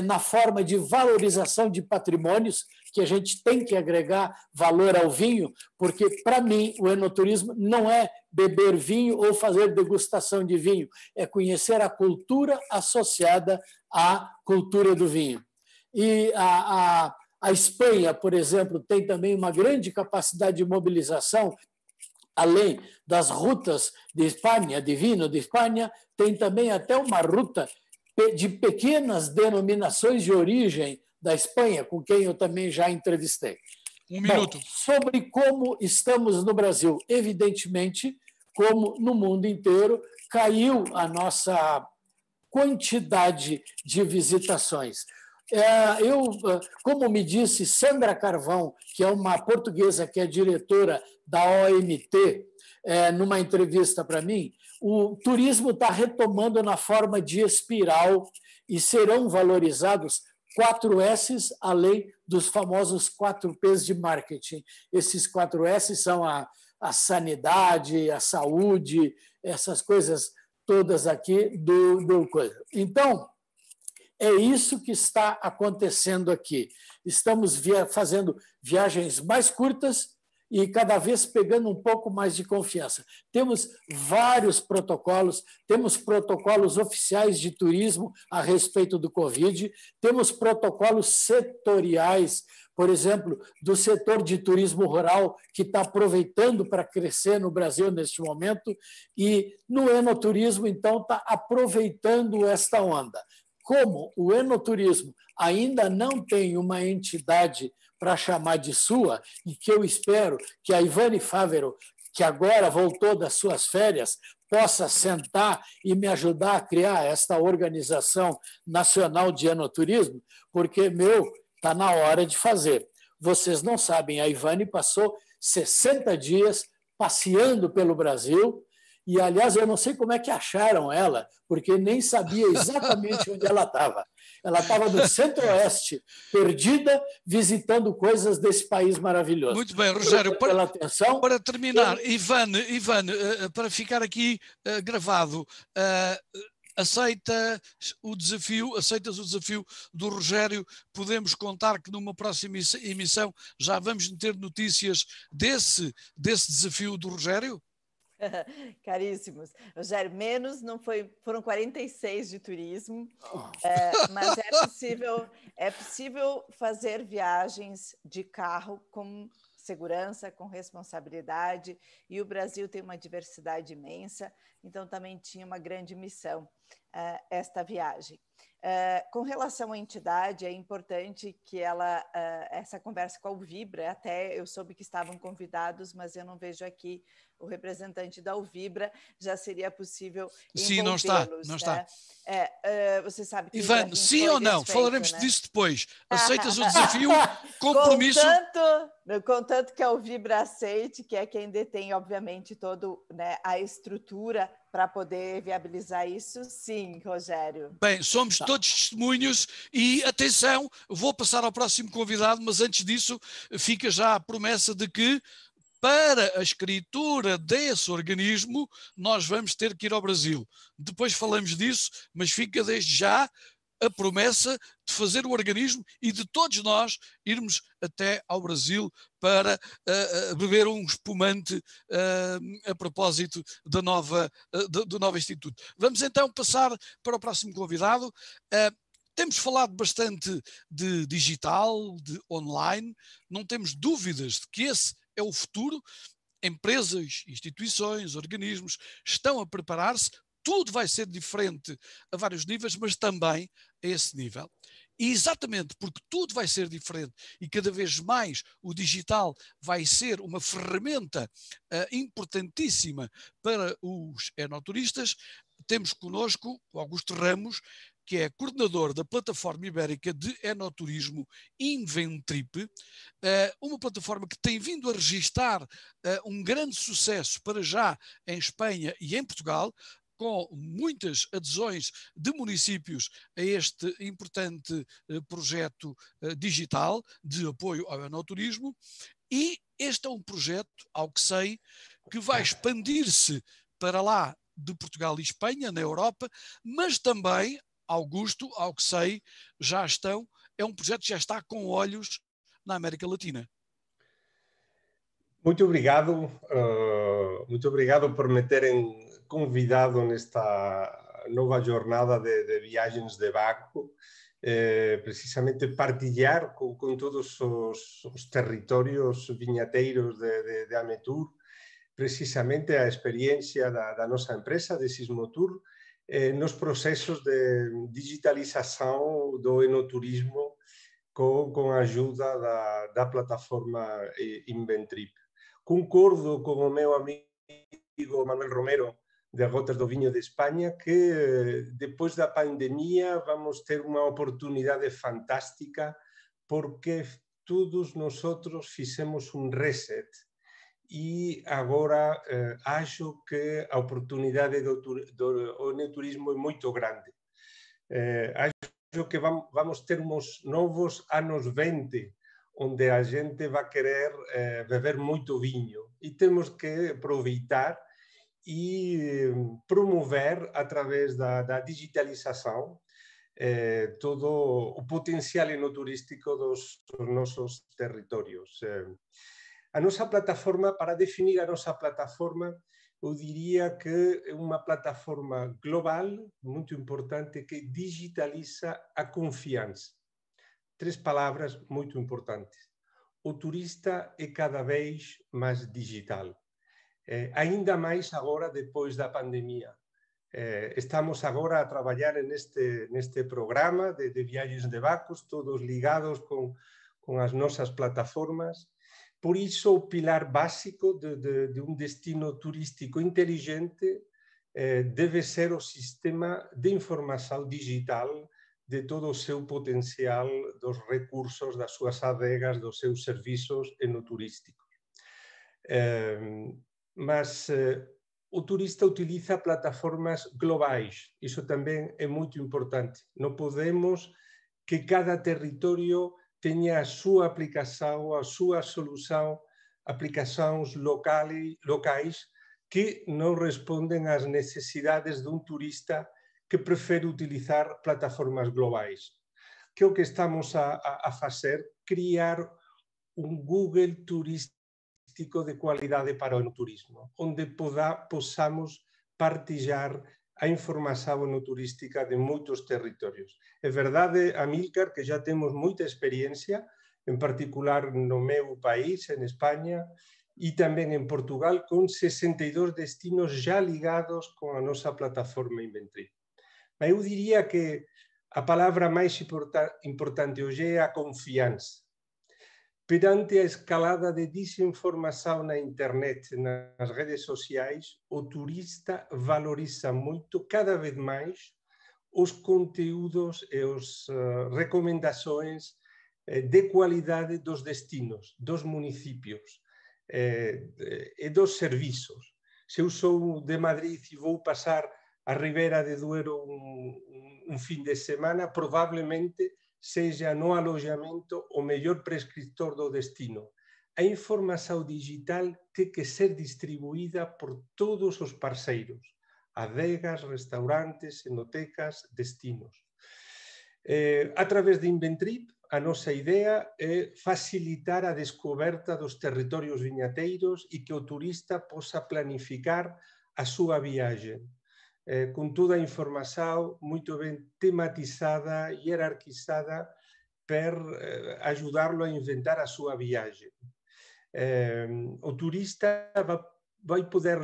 na forma de valorização de patrimônios, que a gente tem que agregar valor ao vinho, porque, para mim, o enoturismo não é beber vinho ou fazer degustação de vinho, é conhecer a cultura associada à cultura do vinho. E a Espanha, por exemplo, tem também uma grande capacidade de mobilização. Além das rutas de Espanha, de vinho de Espanha, tem também até uma ruta de pequenas denominações de origem da Espanha, com quem eu também já entrevistei. Um minuto. Bom, sobre como estamos no Brasil, evidentemente, como no mundo inteiro, caiu a nossa quantidade de visitações. Como me disse Sandra Carvão, que é uma portuguesa que é diretora da OMT, numa entrevista para mim, o turismo está retomando na forma de espiral e serão valorizados 4 S's, além dos famosos 4 P's de marketing. Esses 4 S's são a sanidade, a saúde, essas coisas todas aqui do coisa. Então, é isso que está acontecendo aqui. Estamos fazendo viagens mais curtas e cada vez pegando um pouco mais de confiança. Temos vários protocolos, temos protocolos oficiais de turismo a respeito do Covid, temos protocolos setoriais, por exemplo, do setor de turismo rural, que está aproveitando para crescer no Brasil neste momento, e no enoturismo, então, está aproveitando esta onda. Como o enoturismo ainda não tem uma entidade para chamar de sua, e que eu espero que a Ivane Fávero, que agora voltou das suas férias, possa sentar e me ajudar a criar esta organização nacional de enoturismo, porque, está na hora de fazer. Vocês não sabem, a Ivane passou 60 dias passeando pelo Brasil e, aliás, eu não sei como é que acharam ela, porque nem sabia exatamente onde ela estava. Ela estava no Centro-Oeste, perdida, visitando coisas desse país maravilhoso. Muito bem, Rogério, para terminar, eu... Ivane, para ficar aqui gravado, aceitas o desafio do Rogério? Podemos contar que numa próxima emissão já vamos ter notícias desse desafio do Rogério? Caríssimos. Rogério, foram 46 de turismo, mas é possível fazer viagens de carro com segurança, com responsabilidade, e o Brasil tem uma diversidade imensa, então também tinha uma grande missão esta viagem. Com relação à entidade, é importante que essa conversa com a Uvibra, até eu soube que estavam convidados, mas eu não vejo aqui o representante da Uvibra, já seria possível envolvê-los. Sim, não está. Você sabe que Ivane, sim ou não? Falaremos disso depois. Aceitas o desafio? Compromisso? Contanto que a Uvibra aceite, que é quem detém, obviamente, toda a estrutura para poder viabilizar isso, sim, Rogério. Bem, somos todos testemunhos e, atenção, vou passar ao próximo convidado, mas antes disso fica já a promessa de que para a escritura desse organismo nós vamos ter que ir ao Brasil. Depois falamos disso, mas fica desde já a promessa de fazer o organismo e de todos nós irmos até ao Brasil para beber um espumante a propósito do novo Instituto. Vamos então passar para o próximo convidado. Temos falado bastante de digital, de online, não temos dúvidas de que esse é o futuro. Empresas, instituições, organismos estão a preparar-se. Tudo vai ser diferente a vários níveis, mas também a esse nível. E exatamente porque tudo vai ser diferente e cada vez mais o digital vai ser uma ferramenta importantíssima para os enoturistas, temos connosco o Augusto Ramos, que é coordenador da plataforma ibérica de enoturismo Inventrip, uma plataforma que tem vindo a registar um grande sucesso para já em Espanha e em Portugal, com muitas adesões de municípios a este importante projeto digital de apoio ao enoturismo, e este é um projeto, ao que sei, que vai expandir-se para lá de Portugal e Espanha, na Europa, mas também, Augusto, ao que sei, é um projeto que já está com olhos na América Latina. Muito obrigado por me terem convidado nesta nova jornada de viagens de Baco, precisamente partilhar com todos os territórios vinhateiros de Ametur, precisamente a experiência da nossa empresa, de Sismotur, nos processos de digitalização do enoturismo com a ajuda da plataforma Inventrip. Concordo com o meu amigo Manuel Romero, de Gotas do Vinho de Espanha, que depois da pandemia vamos ter uma oportunidade fantástica, porque todos nós fizemos um reset e agora acho que a oportunidade do enoturismo é muito grande. Acho que vamos ter uns novos anos 20, onde a gente vai querer beber muito vinho, e temos que aproveitar e promover, através da digitalização, todo o potencial enoturístico dos nossos territórios. A nossa plataforma, para definir a nossa plataforma, eu diria que é uma plataforma global, muito importante, que digitaliza a confiança. 3 palavras muito importantes. O turista é cada vez mais digital. Ainda mais agora, depois da pandemia. Estamos agora a trabalhar neste programa de viagens de barcos, todos ligados com as nossas plataformas. Por isso, o pilar básico de um destino turístico inteligente deve ser o sistema de informação digital de todo o seu potencial, dos recursos, das suas adegas, dos seus serviços enoturísticos. Mas o turista utiliza plataformas globais. Isso também é muito importante. Não podemos que cada território tenha a sua aplicação, a sua solução, aplicações locais que não respondem às necessidades de um turista que prefere utilizar plataformas globais. Que é o que estamos a fazer? Criar um Google turístico de qualidade para o enoturismo, onde possamos partilhar a informação enoturística de muitos territórios. É verdade, Amílcar, que já temos muita experiência, em particular no meu país, em Espanha, e também em Portugal, com 62 destinos já ligados com a nossa plataforma Inventrip. Mas eu diria que a palavra mais importante hoje é a confiança. Perante a escalada de desinformação na internet, nas redes sociais, o turista valoriza muito, cada vez mais, os conteúdos e as recomendações de qualidade dos destinos, dos municípios e dos serviços. Se eu sou de Madrid e vou passar a Ribeira de Duero um fim de semana, provavelmente seja no alojamento o melhor prescritor do destino. A informação digital tem que ser distribuída por todos os parceiros, adegas, restaurantes, enotecas, destinos. Através de Inventrip, a nossa ideia é facilitar a descoberta dos territórios vinhateiros e que o turista possa planificar a sua viagem. Com toda a informação muito bem tematizada, hierarquizada, para ajudá-lo a inventar a sua viagem. O turista vai poder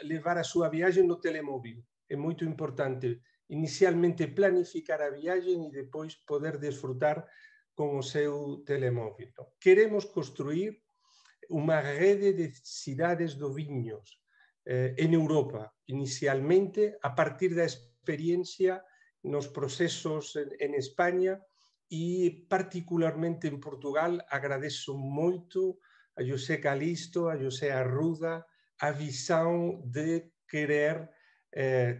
levar a sua viagem no telemóvel. É muito importante, inicialmente, planificar a viagem e depois poder desfrutar com o seu telemóvel. Queremos construir uma rede de cidades do vinhos en Europa, inicialmente, a partir da experiencia nos procesos en España e particularmente en Portugal. Agradeço moito a José Calisto, a José Arruda, a visão de querer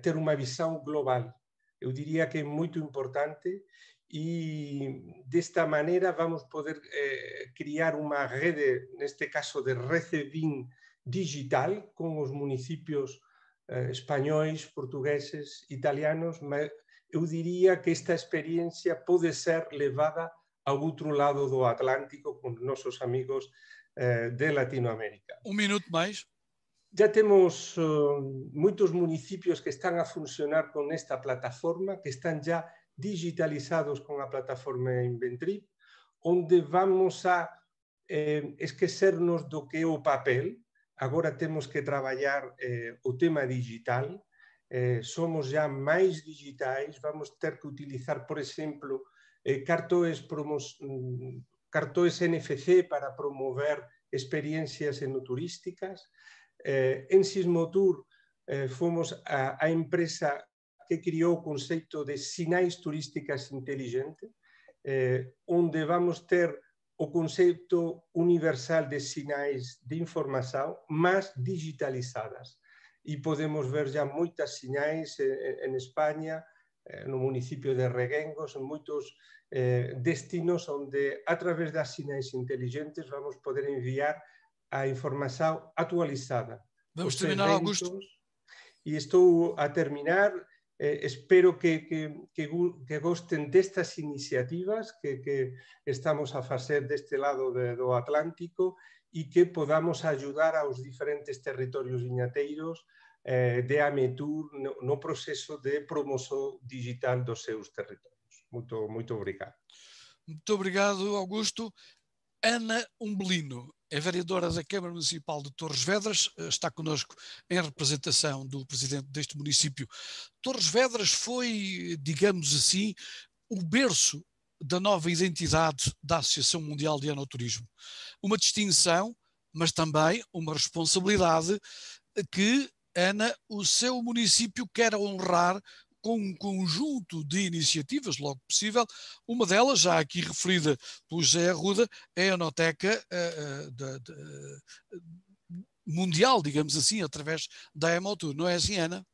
ter uma visão global. Eu diria que é muito importante e desta maneira vamos poder criar uma rede, neste caso de Recevim digital, com os municípios espanhóis, portugueses, italianos, mas eu diria que esta experiência pode ser levada ao outro lado do Atlântico com nossos amigos de Latinoamérica. Um minuto mais. Já temos muitos municípios que estão a funcionar com esta plataforma, que estão já digitalizados com a plataforma Inventrip, onde vamos a esquecernos do que é o papel. Agora temos que trabalhar o tema digital, somos já mais digitais, vamos ter que utilizar, por exemplo, cartões NFC para promover experiências enoturísticas. Em Sismotur, fomos a empresa que criou o conceito de sinais turísticas inteligentes, onde vamos ter o conceito universal de sinais de informação, mas digitalizadas. E podemos ver já muitas sinais em Espanha, no município de Reguengos, en moitos destinos onde, a través das sinais inteligentes, vamos poder enviar a informação atualizada. Vamos terminar, Augusto. E estou a terminar. Espero que gostem destas iniciativas que estamos a fazer deste lado do Atlántico e que podamos ajudar aos diferentes territorios viñateiros de Ametur no processo de promoção digital dos seus territórios. Muito obrigado. Muito obrigado, Augusto. Ana Umbelino é vereadora da Câmara Municipal de Torres Vedras, está connosco em representação do presidente deste município. Torres Vedras foi, digamos assim, o berço da nova identidade da Associação Mundial de Enoturismo. Uma distinção, mas também uma responsabilidade que, Ana, o seu município quer honrar com um conjunto de iniciativas, logo possível. Uma delas, já aqui referida pelo José Arruda, é a Enoteca mundial, digamos assim, através da Emotur. Não é assim, Ana?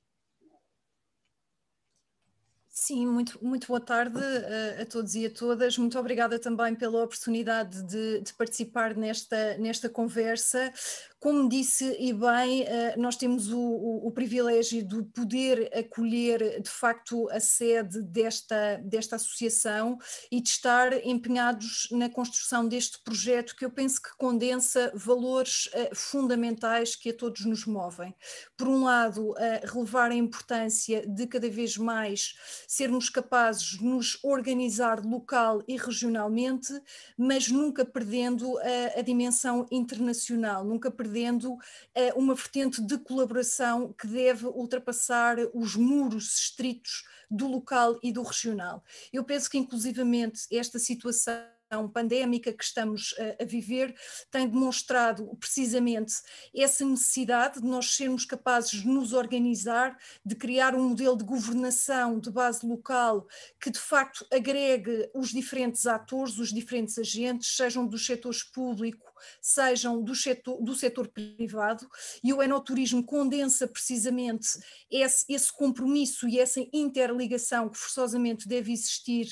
Sim, muito boa tarde a todos e a todas. Muito obrigada também pela oportunidade de participar nesta conversa. Como disse e bem, nós temos o privilégio de poder acolher de facto a sede desta associação e de estar empenhados na construção deste projeto que eu penso que condensa valores fundamentais que a todos nos movem. Por um lado, relevar a importância de cada vez mais sermos capazes de nos organizar local e regionalmente, mas nunca perdendo a dimensão internacional, nunca perdendo uma vertente de colaboração que deve ultrapassar os muros estritos do local e do regional. Eu penso que inclusivamente esta situação pandémica que estamos a viver tem demonstrado precisamente essa necessidade de nós sermos capazes de nos organizar, de criar um modelo de governação de base local que de facto agregue os diferentes atores, os diferentes agentes, sejam dos setores público, sejam do setor privado, e o enoturismo condensa precisamente esse compromisso e essa interligação que forçosamente deve existir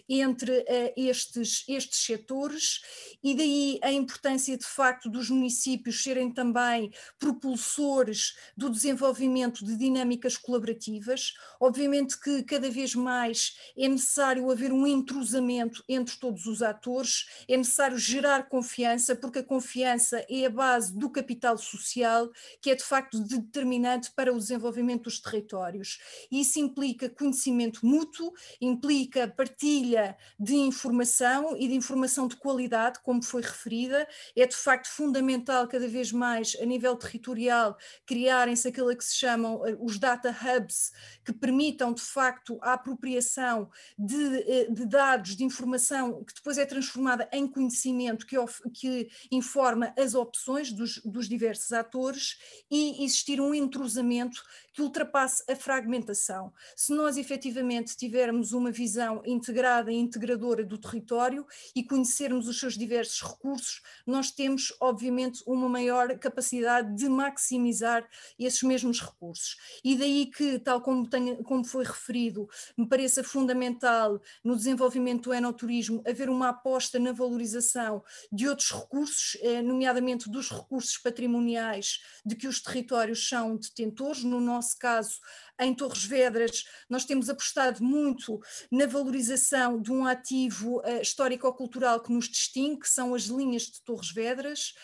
entre estes setores, e daí a importância de facto dos municípios serem também propulsores do desenvolvimento de dinâmicas colaborativas. Obviamente que cada vez mais é necessário haver um entrosamento entre todos os atores, é necessário gerar confiança, porque a confiança é a base do capital social, que é de facto determinante para o desenvolvimento dos territórios. E isso implica conhecimento mútuo, implica partilha de informação e de informação de qualidade, como foi referida. É de facto fundamental cada vez mais a nível territorial criarem-se aquilo que se chamam os data hubs, que permitam de facto a apropriação de dados, de informação que depois é transformada em conhecimento que informa as opções dos diversos atores, e existir um entrosamento que ultrapasse a fragmentação. Se nós efetivamente tivermos uma visão integrada e integradora do território e conhecermos os seus diversos recursos, nós temos obviamente uma maior capacidade de maximizar esses mesmos recursos. E daí que, tal como foi referido, me pareça fundamental no desenvolvimento do enoturismo haver uma aposta na valorização de outros recursos, nomeadamente dos recursos patrimoniais de que os territórios são detentores. No nosso caso, em Torres Vedras, nós temos apostado muito na valorização de um ativo histórico-cultural que nos distingue, que são as linhas de Torres Vedras.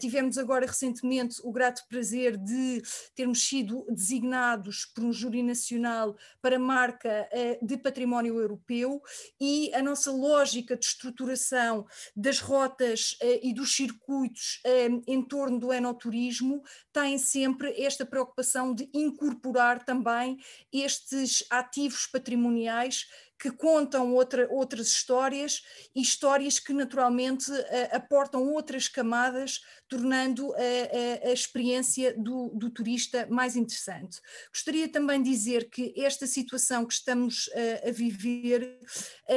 Tivemos agora recentemente o grato prazer de termos sido designados por um júri nacional para marca de património europeu, e a nossa lógica de estruturação das rotas e dos circuitos em torno do enoturismo tem sempre esta preocupação de incorporar também também estes ativos patrimoniais que contam outras histórias e histórias que naturalmente aportam outras camadas, tornando a experiência do turista mais interessante. Gostaria também de dizer que esta situação que estamos a viver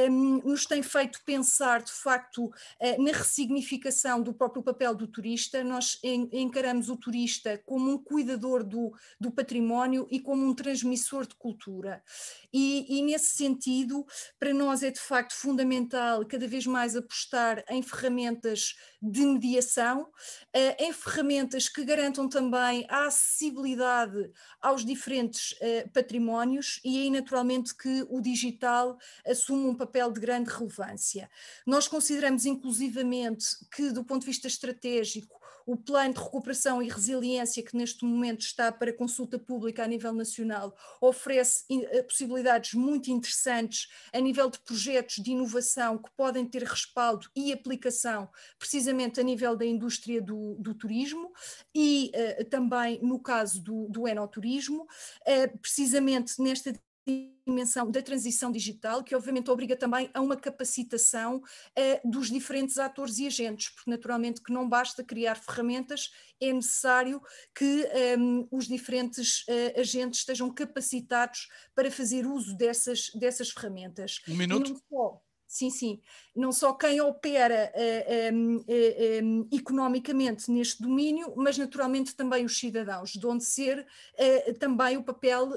nos tem feito pensar, de facto, na ressignificação do próprio papel do turista. Nós encaramos o turista como um cuidador do património e como um transmissor de cultura. E nesse sentido, para nós é de facto fundamental cada vez mais apostar em ferramentas de mediação, em ferramentas que garantam também a acessibilidade aos diferentes patrimónios, e aí naturalmente que o digital assume um papel de grande relevância. Nós consideramos inclusivamente que, do ponto de vista estratégico, o plano de recuperação e resiliência que neste momento está para consulta pública a nível nacional oferece possibilidades muito interessantes a nível de projetos de inovação que podem ter respaldo e aplicação precisamente a nível da indústria do turismo e também no caso do enoturismo, precisamente nesta dimensão da transição digital, que obviamente obriga também a uma capacitação dos diferentes atores e agentes, porque naturalmente que não basta criar ferramentas, é necessário que os diferentes agentes estejam capacitados para fazer uso dessas ferramentas. Um minuto. E não só, sim, não só quem opera economicamente neste domínio, mas naturalmente também os cidadãos, de onde ser também o papel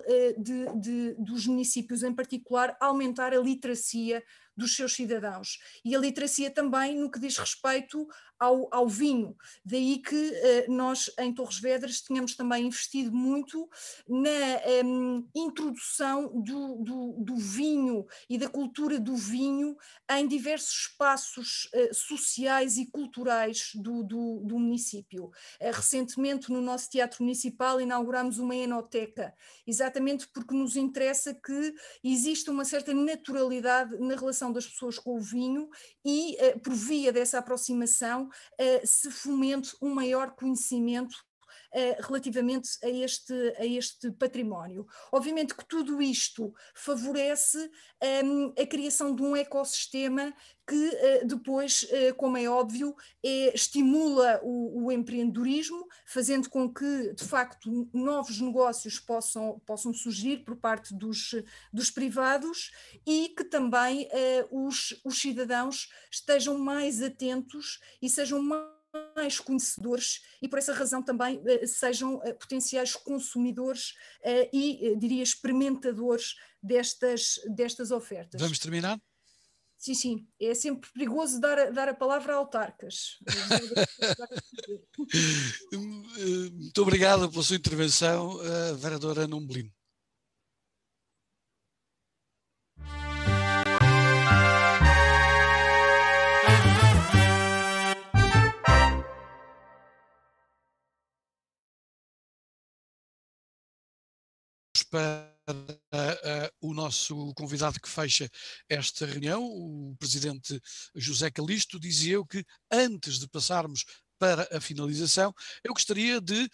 dos municípios em particular, aumentar a literacia dos seus cidadãos. E a literacia também no que diz respeito ao vinho. Daí que nós, em Torres Vedras, tínhamos também investido muito na introdução do vinho e da cultura do vinho em diversos espaços sociais e culturais do município. Recentemente, no nosso Teatro Municipal, inauguramos uma enoteca, exatamente porque nos interessa que exista uma certa naturalidade na relação das pessoas com o vinho e, por via dessa aproximação, se fomente um maior conhecimento relativamente a este património. Obviamente que tudo isto favorece a criação de um ecossistema que depois, como é óbvio, estimula o empreendedorismo, fazendo com que, de facto, novos negócios possam surgir por parte dos privados e que também os cidadãos estejam mais atentos e sejam mais conhecedores e por essa razão também sejam potenciais consumidores e, diria, experimentadores destas ofertas. Vamos terminar? Sim, é sempre perigoso dar a palavra a autarcas. Muito obrigado pela sua intervenção, vereadora Ana Umbelino. Para o nosso convidado que fecha esta reunião, o presidente José Calixto, dizia eu que antes de passarmos para a finalização, eu gostaria de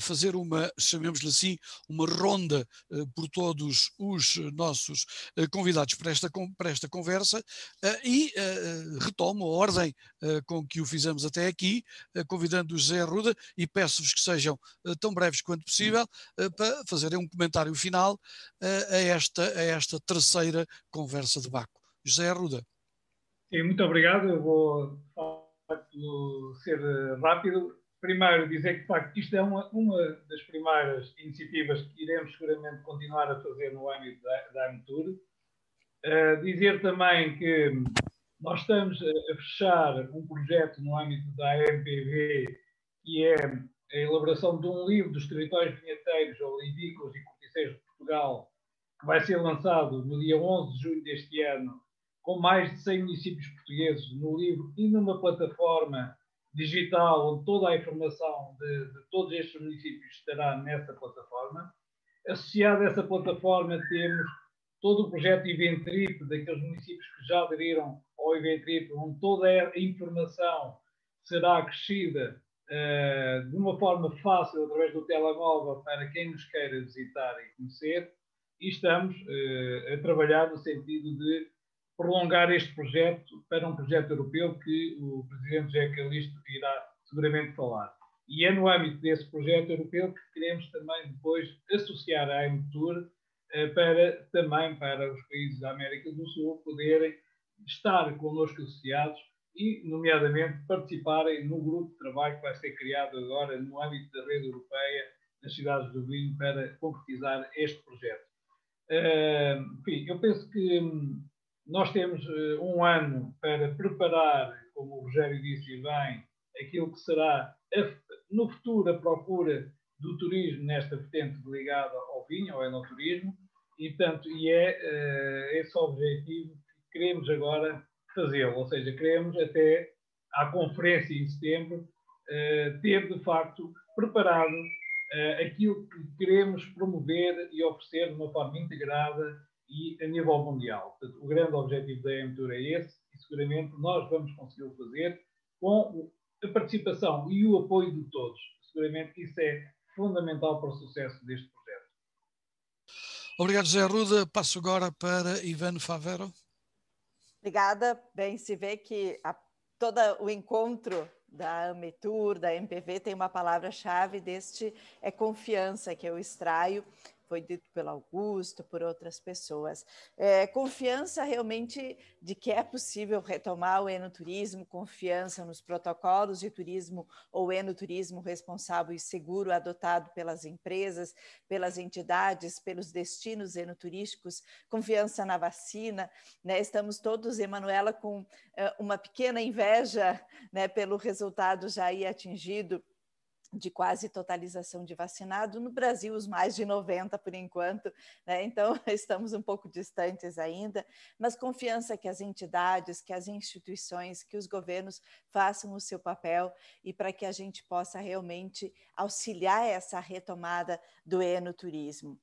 fazer uma, chamemos-lhe assim, uma ronda por todos os nossos convidados para esta conversa e retomo a ordem com que o fizemos até aqui, convidando o José Arruda e peço-vos que sejam tão breves quanto possível para fazerem um comentário final a esta terceira conversa de Baco. José Arruda. Sim, muito obrigado. Eu vou ser rápido. Primeiro, dizer que, de facto, isto é uma das primeiras iniciativas que iremos seguramente continuar a fazer no âmbito da AMTUR. Dizer também que nós estamos a fechar um projeto no âmbito da AMPV, que é a elaboração de um livro dos territórios vinheteiros, olivícolas e corticeiros de Portugal, que vai ser lançado no dia 11 de junho deste ano, com mais de 100 municípios portugueses no livro e numa plataforma digital onde toda a informação de todos estes municípios estará nessa plataforma. Associado a essa plataforma temos todo o projeto Eventrip, daqueles municípios que já aderiram ao Eventrip, onde toda a informação será acrescida de uma forma fácil, através do telemóvel, para quem nos queira visitar e conhecer, e estamos a trabalhar no sentido de prolongar este projeto para um projeto europeu que o Presidente José Calixto irá seguramente falar. E é no âmbito desse projeto europeu que queremos também depois associar a AMTUR também para os países da América do Sul poderem estar connosco associados e, nomeadamente, participarem no grupo de trabalho que vai ser criado agora no âmbito da rede europeia nas cidades do vinho para concretizar este projeto. Enfim, eu penso que nós temos um ano para preparar, como o Rogério disse bem, aquilo que será no futuro a procura do turismo nesta vertente ligada ao vinho, ao enoturismo, e, portanto, é esse objetivo que queremos agora fazê-lo, ou seja, queremos até à conferência em setembro ter, de facto, preparado aquilo que queremos promover e oferecer de uma forma integrada e a nível mundial. Portanto, o grande objetivo da AMTUR é esse, e seguramente nós vamos conseguir fazer com a participação e o apoio de todos. Seguramente isso é fundamental para o sucesso deste projeto. Obrigado, José Arruda. Passo agora para Ivane Favero. Obrigada. Bem, se vê que todo o encontro da AMTUR, da MPV, tem uma palavra-chave deste, é confiança, que eu extraio, foi dito pelo Augusto, por outras pessoas. Confiança realmente de que é possível retomar o enoturismo, confiança nos protocolos de turismo ou enoturismo responsável e seguro adotado pelas empresas, pelas entidades, pelos destinos enoturísticos, confiança na vacina, né? Estamos todos, Emanuela, com uma pequena inveja, né, pelo resultado já aí atingido de quase totalização de vacinado, no Brasil os mais de 90% por enquanto, né? Então estamos um pouco distantes ainda, mas confiança que as entidades, que as instituições, que os governos façam o seu papel e para que a gente possa realmente auxiliar essa retomada do enoturismo.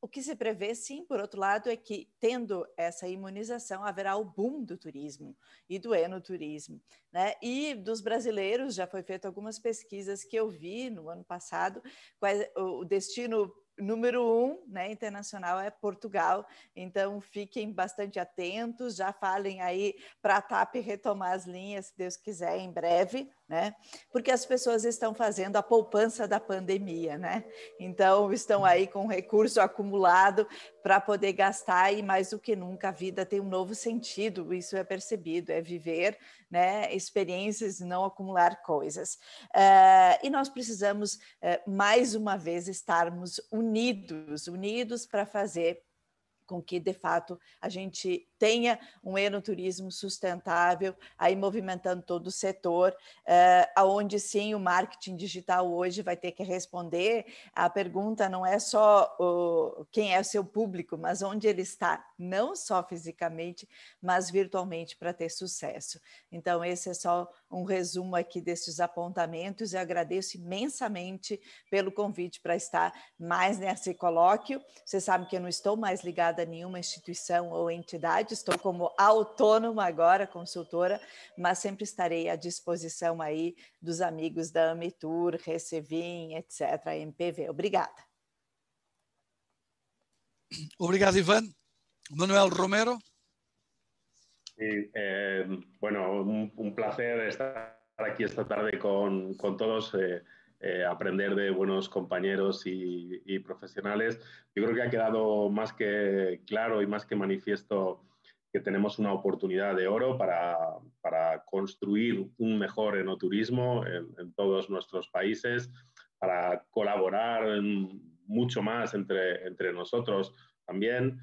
O que se prevê, sim, por outro lado, é que, tendo essa imunização, haverá o boom do turismo e do enoturismo, né? E dos brasileiros, já foi feito algumas pesquisas que eu vi no ano passado, o destino número 1, né, internacional é Portugal, então fiquem bastante atentos, já falem aí para a TAP retomar as linhas, se Deus quiser, em breve, né? Porque as pessoas estão fazendo a poupança da pandemia, né? Então estão aí com recurso acumulado para poder gastar, e mais do que nunca a vida tem um novo sentido, isso é percebido, é viver, né, experiências e não acumular coisas. E nós precisamos, mais uma vez, estarmos unidos para fazer com que, de fato, a gente tenha um enoturismo sustentável, aí movimentando todo o setor, onde sim o marketing digital hoje vai ter que responder. A pergunta não é só quem é o seu público, mas onde ele está, não só fisicamente, mas virtualmente, para ter sucesso. Então, esse é só um resumo aqui desses apontamentos. Eu agradeço imensamente pelo convite para estar mais nesse colóquio. Você sabe que eu não estou mais ligada a nenhuma instituição ou entidade, estou como autônoma agora, consultora, mas sempre estarei à disposição aí dos amigos da AMTUR, Recevim, etc., MPV. Obrigada. Obrigado, Iván. Manuel Romero. Sí, bueno, un placer estar aquí esta tarde con todos, aprender de buenos compañeros y profesionales. Yo creo que ha quedado más que claro y más que manifiesto que tenemos una oportunidad de oro para construir un mejor enoturismo en todos nuestros países, para colaborar mucho más entre nosotros también.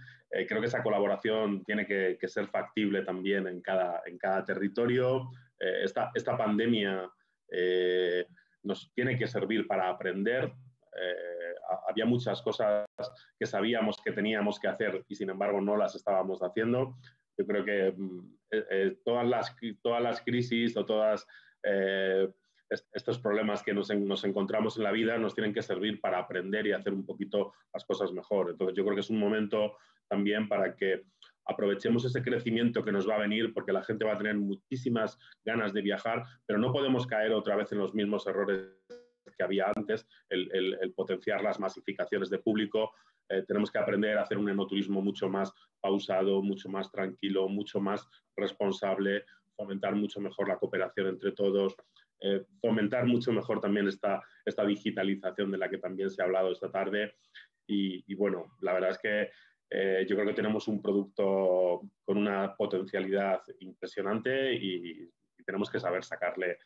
Creo que esa colaboración tiene que ser factible también en cada territorio. Esta pandemia nos tiene que servir para aprender. Había muchas cosas que sabíamos que teníamos que hacer y sin embargo no las estábamos haciendo. Yo creo que todas las crisis o todos estos problemas que nos encontramos en la vida nos tienen que servir para aprender y hacer un poquito las cosas mejor. Entonces yo creo que es un momento también para que aprovechemos ese crecimiento que nos va a venir porque la gente va a tener muchísimas ganas de viajar, pero no podemos caer otra vez en los mismos errores que había antes, el potenciar las masificaciones de público. Tenemos que aprender a hacer un enoturismo mucho más pausado, mucho más tranquilo, mucho más responsable, fomentar mucho mejor la cooperación entre todos, fomentar mucho mejor también esta digitalización de la que también se ha hablado esta tarde. Y bueno, la verdad es que yo creo que tenemos un producto con una potencialidad impresionante y tenemos que saber sacarle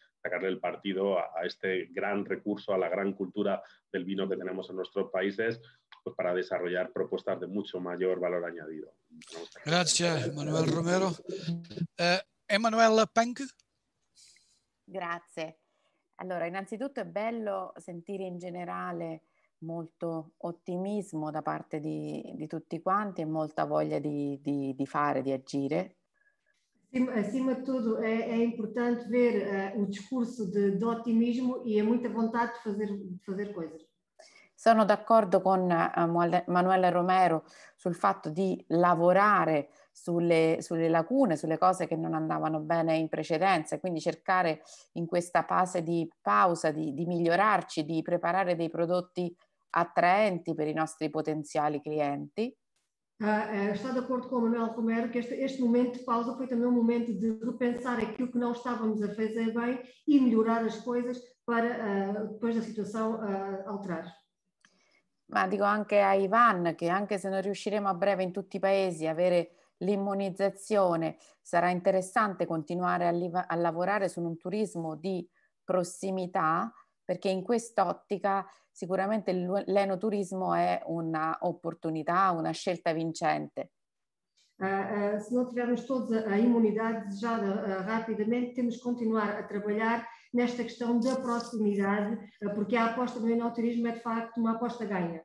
el partido a este gran recurso, a la gran cultura del vino que tenemos en nuestros países, pues para desarrollar propuestas de mucho mayor valor añadido. Grazie Manuel Romero. Emanuela Pank. Grazie. Allora, innanzitutto è bello sentire in generale molto ottimismo da parte di tutti quanti e molta voglia di fare, di agire. Acima de tudo, é importante ver o discurso de otimismo e muita vontade de fazer coisas. Sono d'accordo con Manuel Romero sul fatto di lavorare sulle lacune, sulle cose che non andavano bene in precedenza, quindi cercare in questa fase di pausa di migliorarci, di preparare dei prodotti attraenti per i nostri potenziali clienti. Está de acordo com o Manuel Romero que este momento de pausa foi também um momento de repensar aquilo que não estávamos a fazer bem e melhorar as coisas para depois da situação alterar. Ma dico anche a Ivan che anche se non riusciremo a breve in tutti i paesi a avere l'immunizzazione, sarà interessante continuare a lavorare su un turismo di prossimità, perché in quest'ottica sicuramente l'enoturismo è un'opportunità, una scelta vincente. Se não tivermos todos a imunidade desejada rapidamente, temos que continuar a trabalhar nesta questão da proximidade, porque a aposta no enoturismo é de facto uma aposta ganha.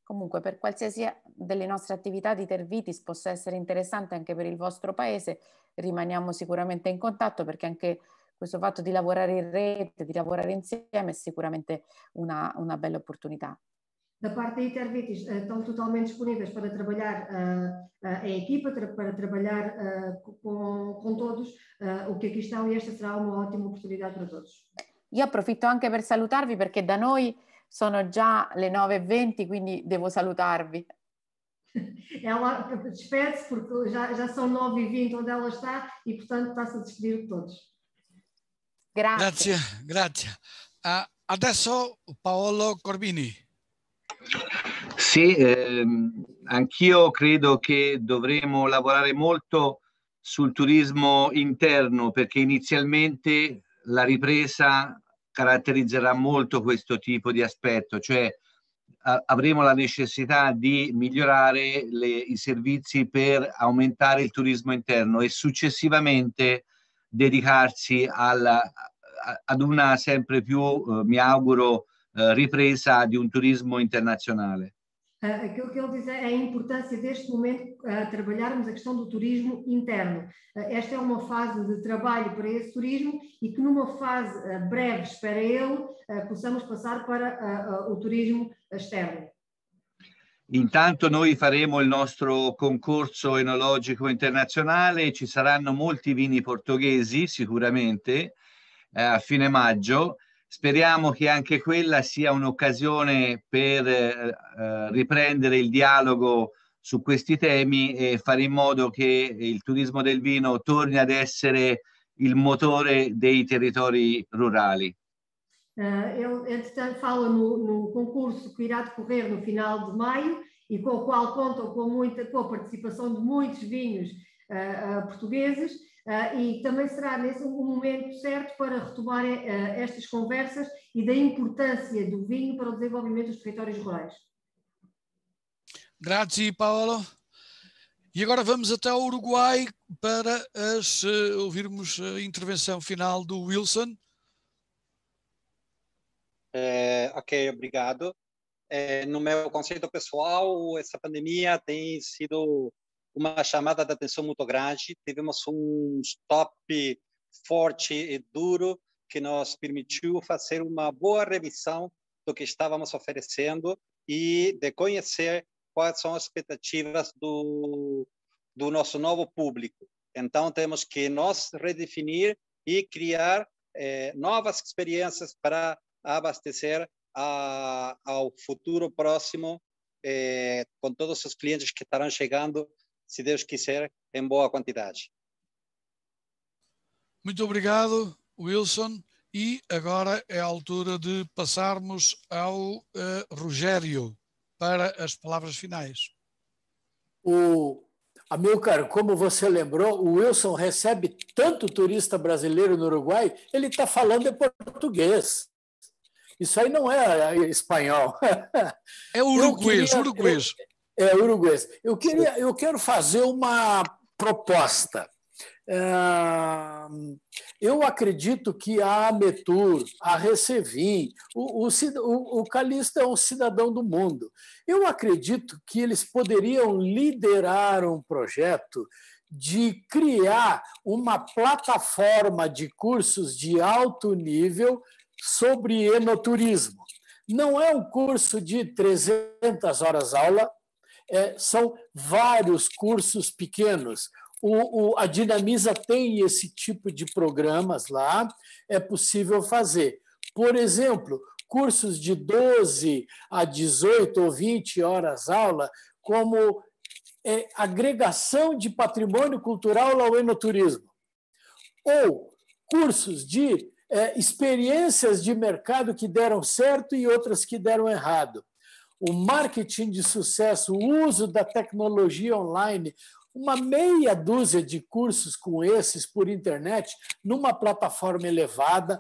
Comunque, per qualsiasi delle nostre attività di Tervitis possa essere interessante anche per il vostro paese, rimaniamo sicuramente in contatto, perché anche questo fatto di lavorare in rete, di lavorare insieme è sicuramente una bella opportunità. Da parte da Tervitis estão totalmente disponíveis para trabalhar em equipa, para trabalhar com todos o que aqui estão, e esta será uma ótima oportunidade para todos. Io approfitto anche per salutarvi perché da noi sono già le 9:20, quindi devo salutarvi. Ela despede-se porque já são 9:20 onde ela está e, portanto, está-se a despedir de todos. Grazie. Grazie. Adesso Paolo Corbini. Sì, anch'io credo che dovremo lavorare molto sul turismo interno, perché inizialmente la ripresa caratterizzerà molto questo tipo di aspetto, cioè avremo la necessità di migliorare i servizi per aumentare il turismo interno e successivamente dedicarsi ad una sempre più, mi auguro, ripresa di un turismo internazionale. Aquilo que ele diz é a importância deste momento trabalharmos a questão do turismo interno. Esta é uma fase de trabalho para esse turismo e que numa fase breve, espera ele, possamos passar para o turismo externo. Intanto noi faremo il nostro concorso enologico internazionale, ci saranno molti vini portoghesi sicuramente a fine maggio. Speriamo che anche quella sia un'occasione per riprendere il dialogo su questi temi e fare in modo che il turismo del vino torni ad essere il motore dei territori rurali. Ele, entretanto, fala no concurso que irá decorrer no final de maio e com o qual contam com a participação de muitos vinhos portugueses. E também será nesse um momento certo para retomar estas conversas e da importância do vinho para o desenvolvimento dos territórios rurais. Grazie Paolo. E agora vamos até o Uruguai para ouvirmos a intervenção final do Wilson. Ok, obrigado. No meu conceito pessoal, essa pandemia tem sido uma chamada de atenção muito grande. Tivemos stop forte e duro que nos permitiu fazer uma boa revisão do que estávamos oferecendo e de conhecer quais são as expectativas do do nosso novo público. Então, temos que nós redefinir e criar novas experiências para abastecer ao futuro próximo, com todos os clientes que estarão chegando, se Deus quiser, em boa quantidade. Muito obrigado, Wilson. E agora é a altura de passarmos ao Rogério para as palavras finais. Amilcar, como você lembrou, o Wilson recebe tanto turista brasileiro no Uruguai, ele está falando em português. Isso aí não é espanhol. É uruguês. É uruguês. Eu quero fazer uma proposta. Eu acredito que a Ametur, a Recevim, o Calista é um cidadão do mundo. Eu acredito que eles poderiam liderar um projeto de criar uma plataforma de cursos de alto nível sobre enoturismo. Não é um curso de 300 horas aula, são vários cursos pequenos. A Dinamiza tem esse tipo de programas lá, é possível fazer. Por exemplo, cursos de 12 a 18 ou 20 horas aula, como agregação de patrimônio cultural ao enoturismo. Ou cursos de experiências de mercado que deram certo e outras que deram errado. O marketing de sucesso, o uso da tecnologia online, uma meia dúzia de cursos com esses por internet, numa plataforma elevada.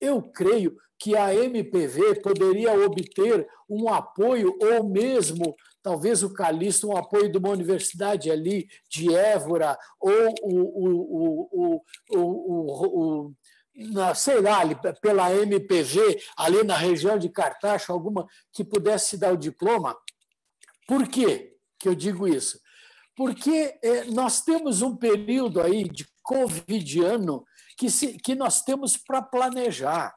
Eu creio que a MPV poderia obter um apoio, ou mesmo, talvez o Calista, um apoio de uma universidade ali de Évora, ou sei lá, pela MPV, ali na região de Cartaxo, alguma que pudesse dar o diploma. Por quê que eu digo isso? Porque nós temos um período aí de covidiano que nós temos para planejar.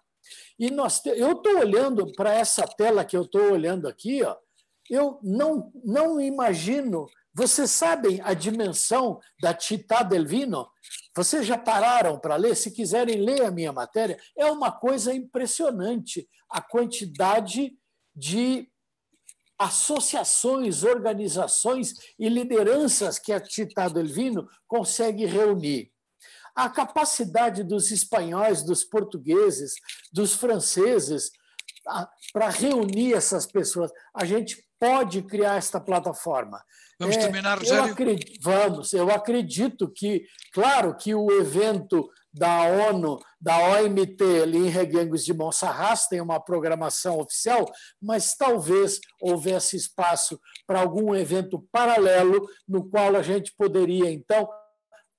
E eu estou olhando para essa tela que eu estou olhando aqui, ó, eu não imagino. Vocês sabem a dimensão da Città del Vino? Vocês já pararam para ler? Se quiserem ler a minha matéria, é uma coisa impressionante a quantidade de associações, organizações e lideranças que a Città del Vino consegue reunir. A capacidade dos espanhóis, dos portugueses, dos franceses, para reunir essas pessoas. A gente pode criar esta plataforma. Vamos terminar, Rogério? Eu acredito que, claro, que o evento da ONU, da OMT, ali em Reguengos de Monserrat, tem uma programação oficial, mas talvez houvesse espaço para algum evento paralelo no qual a gente poderia, então,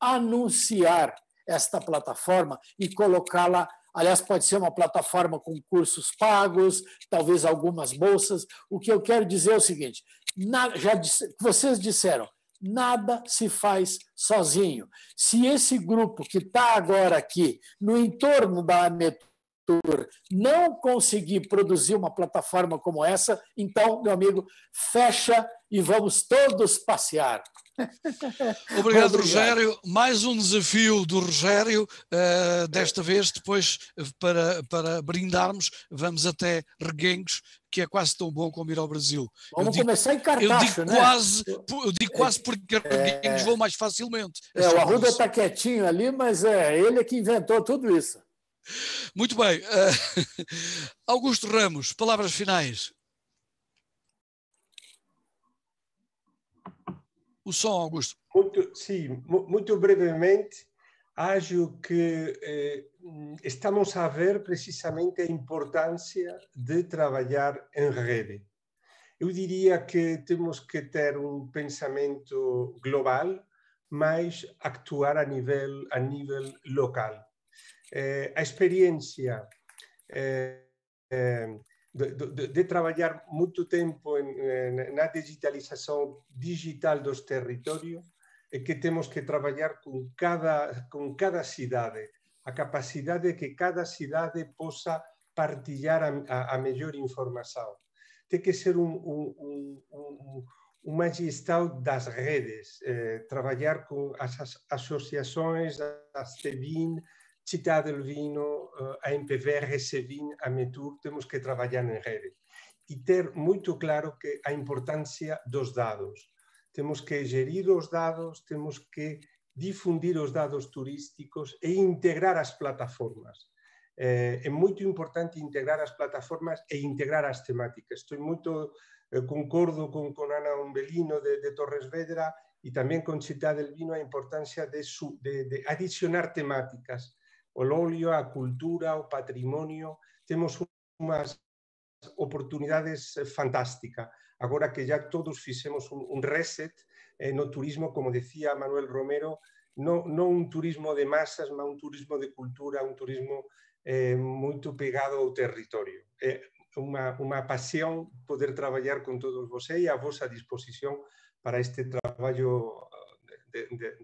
anunciar esta plataforma e colocá-la. Aliás, pode ser uma plataforma com cursos pagos, talvez algumas bolsas. O que eu quero dizer é o seguinte: vocês disseram, nada se faz sozinho. Se esse grupo que está agora aqui, no entorno da Ametur, não conseguir produzir uma plataforma como essa, então, meu amigo, fecha e vamos todos passear. Obrigado, Rogério. Mais um desafio do Rogério. Desta vez, depois, para brindarmos, vamos até Reguengos, que é quase tão bom como ir ao Brasil. Vamos começar em Cartaxo, né? Eu digo quase porque Reguengos vão mais facilmente. O Arruda está quietinho ali, mas ele que inventou tudo isso. Muito bem. Augusto Ramos, palavras finais. O som, Augusto. Muito brevemente, acho que estamos a ver precisamente a importância de trabalhar em rede. Eu diria que temos que ter um pensamento global, mas actuar a nível local. A experiência de trabalhar muito tempo na digitalização digital dos territórios é que temos que trabalhar com cada cidade, a capacidade de que cada cidade possa partilhar a melhor informação. Tem que ser uma gestão das redes, trabalhar com as associações, a STEVIN, Città del Vino, a MPVR, Recevin, a Metur, temos que trabalhar em rede e ter muito claro que a importância dos dados. Temos que gerir os dados, temos que difundir os dados turísticos e integrar as plataformas. É muito importante integrar as plataformas e integrar as temáticas. Estou muito concordo com Ana Umbelino de Torres Vedra e também com Città del Vino a importância de adicionar temáticas. O óleo, a cultura, o património. Temos umas oportunidades fantásticas. Agora que já todos fizemos reset no turismo, como decía Manuel Romero, não um turismo de massas, mas um turismo de cultura, um turismo muito pegado ao território. É uma paixão poder trabalhar com todos vocês e a vossa disposição para este trabalho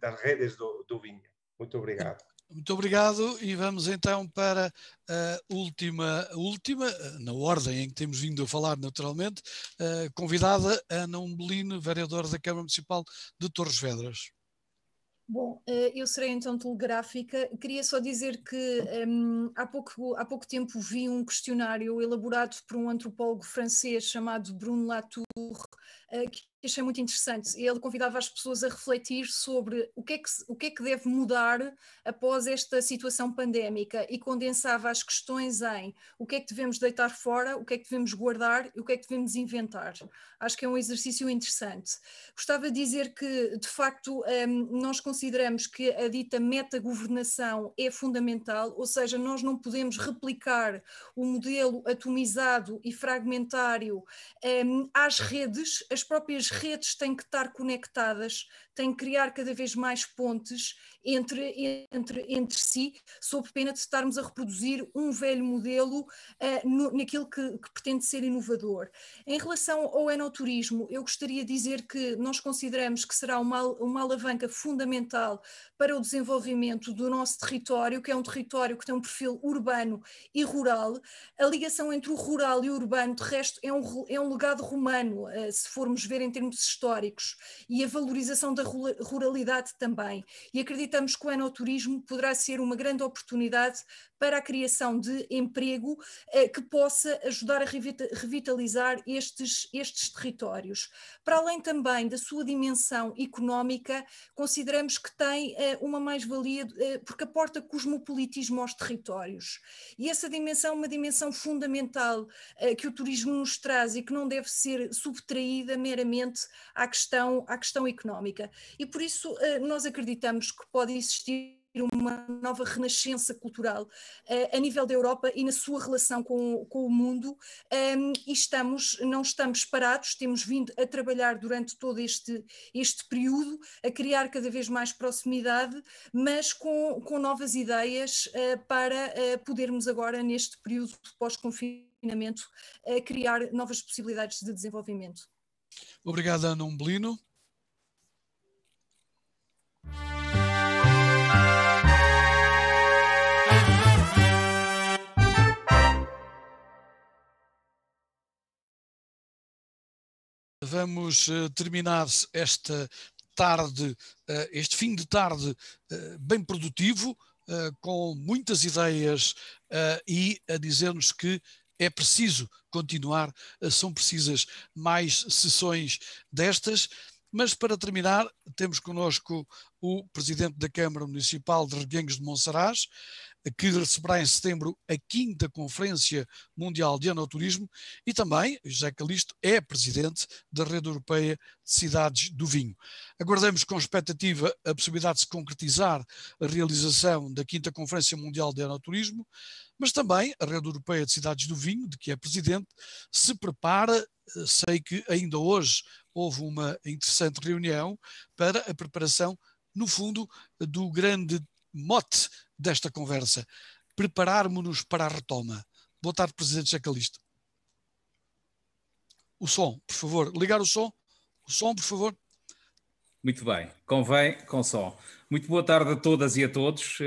das redes do vinho. Muito obrigado. Muito obrigado e vamos então para a última, na ordem em que temos vindo a falar naturalmente, convidada Ana Umbelino, vereadora da Câmara Municipal de Torres Vedras. Bom, eu serei então telegráfica. Queria só dizer que há pouco tempo vi um questionário elaborado por um antropólogo francês chamado Bruno Latour, que achei muito interessante. Ele convidava as pessoas a refletir sobre o que é que deve mudar após esta situação pandémica e condensava as questões em o que é que devemos deitar fora, o que é que devemos guardar e o que é que devemos inventar. Acho que é um exercício interessante. Gostava de dizer que, de facto, nós consideramos que a dita metagovernação é fundamental, ou seja, nós não podemos replicar o modelo atomizado e fragmentário às redes. As próprias redes têm que estar conectadas, têm que criar cada vez mais pontes entre si, sob pena de estarmos a reproduzir um velho modelo naquilo que pretende ser inovador. Em relação ao enoturismo, eu gostaria de dizer que nós consideramos que será uma alavanca fundamental para o desenvolvimento do nosso território, que é um território que tem um perfil urbano e rural. A ligação entre o rural e o urbano, de resto, é um legado romano, se formos ver em termos históricos, e a valorização da ruralidade também. E acreditamos que o enoturismo poderá ser uma grande oportunidade para a criação de emprego que possa ajudar a revitalizar estes territórios. Para além também da sua dimensão económica, consideramos que tem uma mais-valia porque aporta cosmopolitismo aos territórios. E essa dimensão é uma dimensão fundamental que o turismo nos traz e que não deve ser subtraída meramente à questão económica. E por isso nós acreditamos que pode existir uma nova renascença cultural a nível da Europa e na sua relação com o mundo, e não estamos parados, temos vindo a trabalhar durante todo este período, a criar cada vez mais proximidade, mas com novas ideias para podermos agora, neste período pós-confinamento, criar novas possibilidades de desenvolvimento. Obrigado, Ana Umbelino. Vamos terminar esta tarde, este fim de tarde bem produtivo, com muitas ideias e a dizer-nos que é preciso continuar, são precisas mais sessões destas. Mas para terminar, temos connosco o Presidente da Câmara Municipal de Reguengos de Monsaraz, que receberá em setembro a 5ª Conferência Mundial de Enoturismo, e também José Calixto é Presidente da Rede Europeia de Cidades do Vinho. Aguardamos com expectativa a possibilidade de se concretizar a realização da 5ª Conferência Mundial de Enoturismo, mas também a Rede Europeia de Cidades do Vinho, de que é Presidente, se prepara. Sei que ainda hoje houve uma interessante reunião para a preparação, no fundo, do grande mote desta conversa: prepararmos-nos para a retoma. Boa tarde, Presidente José Calixto. O som, por favor. Ligar o som. O som, por favor. Muito bem. Convém com som. Muito boa tarde a todas e a todos.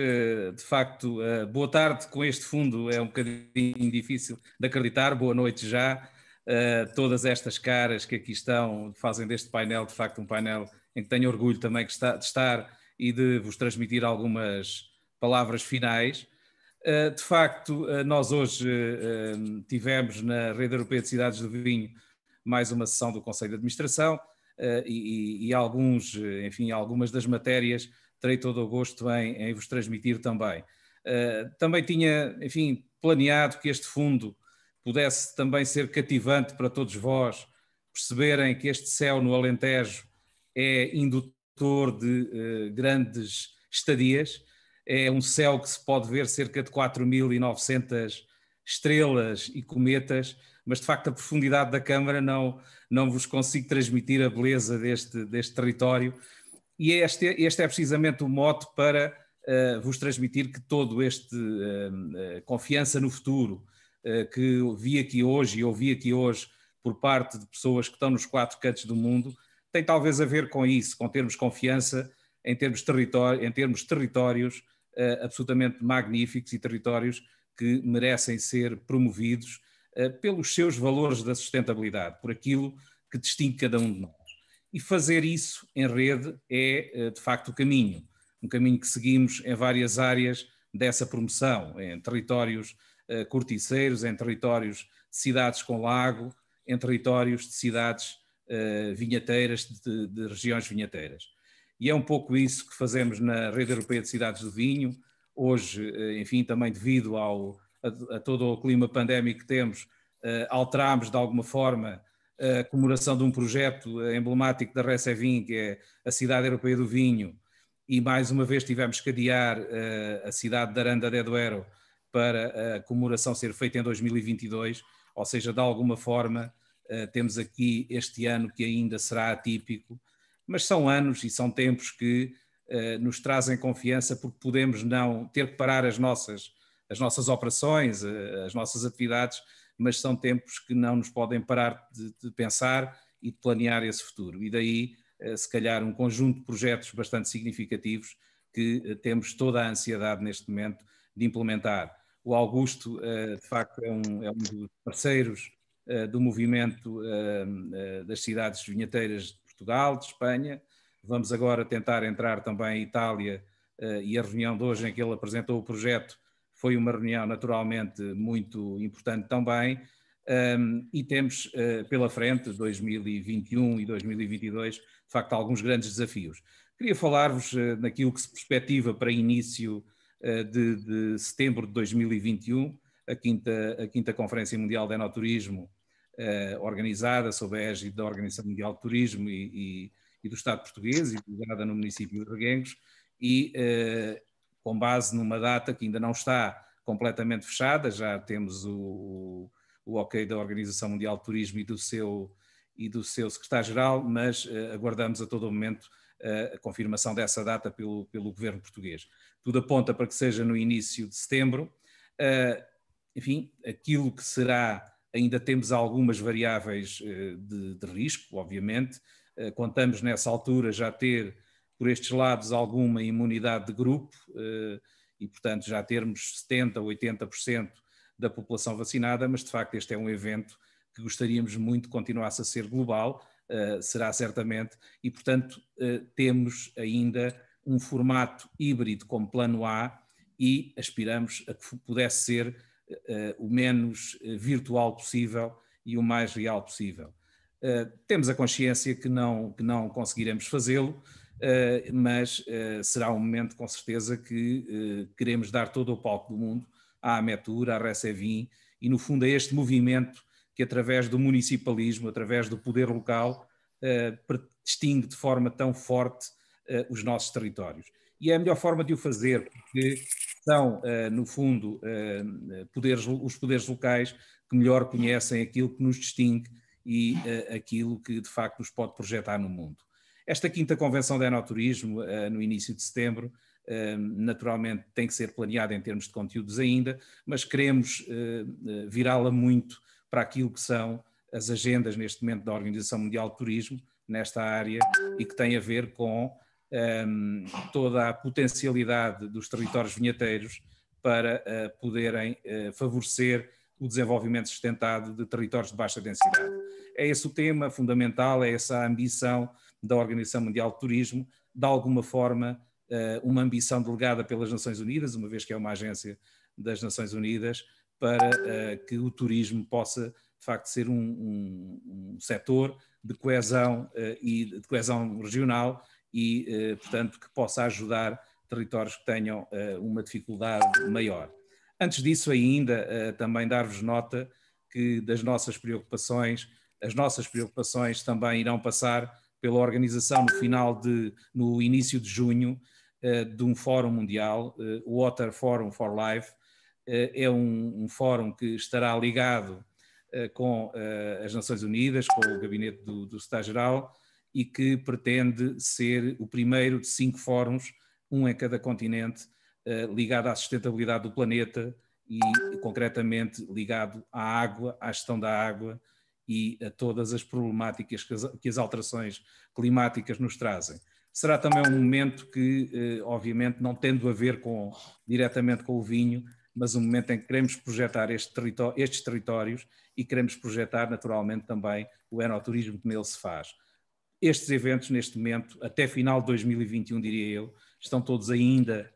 De facto, boa tarde com este fundo é um bocadinho difícil de acreditar. Boa noite já. todas estas caras que aqui estão, fazem deste painel, de facto, um painel em que tenho orgulho também de estar e de vos transmitir algumas palavras finais. De facto, nós hoje tivemos na Rede Europeia de Cidades do Vinho mais uma sessão do Conselho de Administração e algumas das matérias terei todo o gosto em vos transmitir também. Também tinha, enfim, planeado que este fundo pudesse também ser cativante para todos vós, perceberem que este céu no Alentejo é indutor de grandes estadias, é um céu que se pode ver cerca de 4.900 estrelas e cometas, mas de facto a profundidade da câmara não vos consigo transmitir a beleza deste território, e este é precisamente o mote para vos transmitir que todo este confiança no futuro que vi aqui hoje e ouvi aqui hoje por parte de pessoas que estão nos 4 cantos do mundo, tem talvez a ver com isso, com termos confiança em termos territórios absolutamente magníficos e territórios que merecem ser promovidos pelos seus valores da sustentabilidade, por aquilo que distingue cada um de nós. E fazer isso em rede é, de facto, o caminho. Um caminho que seguimos em várias áreas dessa promoção, em territórios corticeiros, em territórios de cidades com lago, em territórios de cidades vinheteiras, de regiões vinheteiras. E é um pouco isso que fazemos na Rede Europeia de Cidades do Vinho. Hoje, enfim, também devido a todo o clima pandémico que temos, alterámos de alguma forma a comemoração de um projeto emblemático da Recevim, que é a Cidade Europeia do Vinho, e mais uma vez tivemos que adiar a cidade de Aranda de Duero para a comemoração ser feita em 2022, ou seja, de alguma forma temos aqui este ano que ainda será atípico, mas são anos e são tempos que nos trazem confiança, porque podemos não ter que parar as nossas operações, as nossas atividades, mas são tempos que não nos podem parar de pensar e de planear esse futuro. E daí, se calhar, um conjunto de projetos bastante significativos que temos toda a ansiedade neste momento de implementar. O Augusto, de facto, é um dos parceiros do movimento das cidades vinheteiras de Portugal, de Espanha. Vamos agora tentar entrar também em Itália, e a reunião de hoje em que ele apresentou o projeto foi uma reunião naturalmente muito importante também, e temos pela frente 2021 e 2022, de facto, alguns grandes desafios. Queria falar-vos naquilo que se perspectiva para início de setembro de 2021, a quinta Conferência Mundial de Enoturismo, organizada sob a égide da Organização Mundial de Turismo e do Estado português, e ligada no município de Reguengos, e com base numa data que ainda não está completamente fechada, já temos o ok da Organização Mundial de Turismo e do seu secretário-geral, mas aguardamos a todo momento a confirmação dessa data pelo governo português. Tudo aponta para que seja no início de setembro. Enfim, aquilo que será, ainda temos algumas variáveis de risco, obviamente. Contamos nessa altura já ter, por estes lados, alguma imunidade de grupo e, portanto, já termos 70% ou 80% da população vacinada, mas, de facto, este é um evento que gostaríamos muito que continuasse a ser global, será certamente, e, portanto, temos ainda um formato híbrido como plano A e aspiramos a que pudesse ser o menos virtual possível e o mais real possível. Temos a consciência que não conseguiremos fazê-lo, mas será um momento, com certeza, que queremos dar todo o palco do mundo à Ametur, à Recevim e, no fundo, a este movimento que, através do municipalismo, através do poder local, distingue de forma tão forte os nossos territórios. E é a melhor forma de o fazer, porque são, no fundo, os poderes locais que melhor conhecem aquilo que nos distingue e aquilo que, de facto, nos pode projetar no mundo. Esta quinta Convenção de Enoturismo, no início de setembro, naturalmente tem que ser planeada em termos de conteúdos ainda, mas queremos virá-la muito para aquilo que são as agendas neste momento da Organização Mundial de Turismo, nesta área, e que tem a ver com toda a potencialidade dos territórios vinheteiros para poderem favorecer o desenvolvimento sustentado de territórios de baixa densidade. É esse o tema fundamental, é essa a ambição da Organização Mundial de Turismo, de alguma forma uma ambição delegada pelas Nações Unidas, uma vez que é uma agência das Nações Unidas, para que o turismo possa, de facto, ser um setor de coesão e de coesão regional e, portanto, que possa ajudar territórios que tenham uma dificuldade maior. Antes disso ainda, também dar-vos nota que das nossas preocupações, as nossas preocupações também irão passar pela organização no início de junho, de um fórum mundial, o Water Forum for Life. É um fórum que estará ligado com as Nações Unidas, com o gabinete do Secretário-Geral, e que pretende ser o primeiro de 5 fóruns, um em cada continente, ligado à sustentabilidade do planeta e, concretamente, ligado à água, à gestão da água e a todas as problemáticas que as alterações climáticas nos trazem. Será também um momento que, obviamente, não tendo a ver diretamente com o vinho, mas um momento em que queremos projetar estes territórios e queremos projetar, naturalmente, também o enoturismo que nele se faz. Estes eventos, neste momento, até final de 2021, diria eu, estão todos ainda,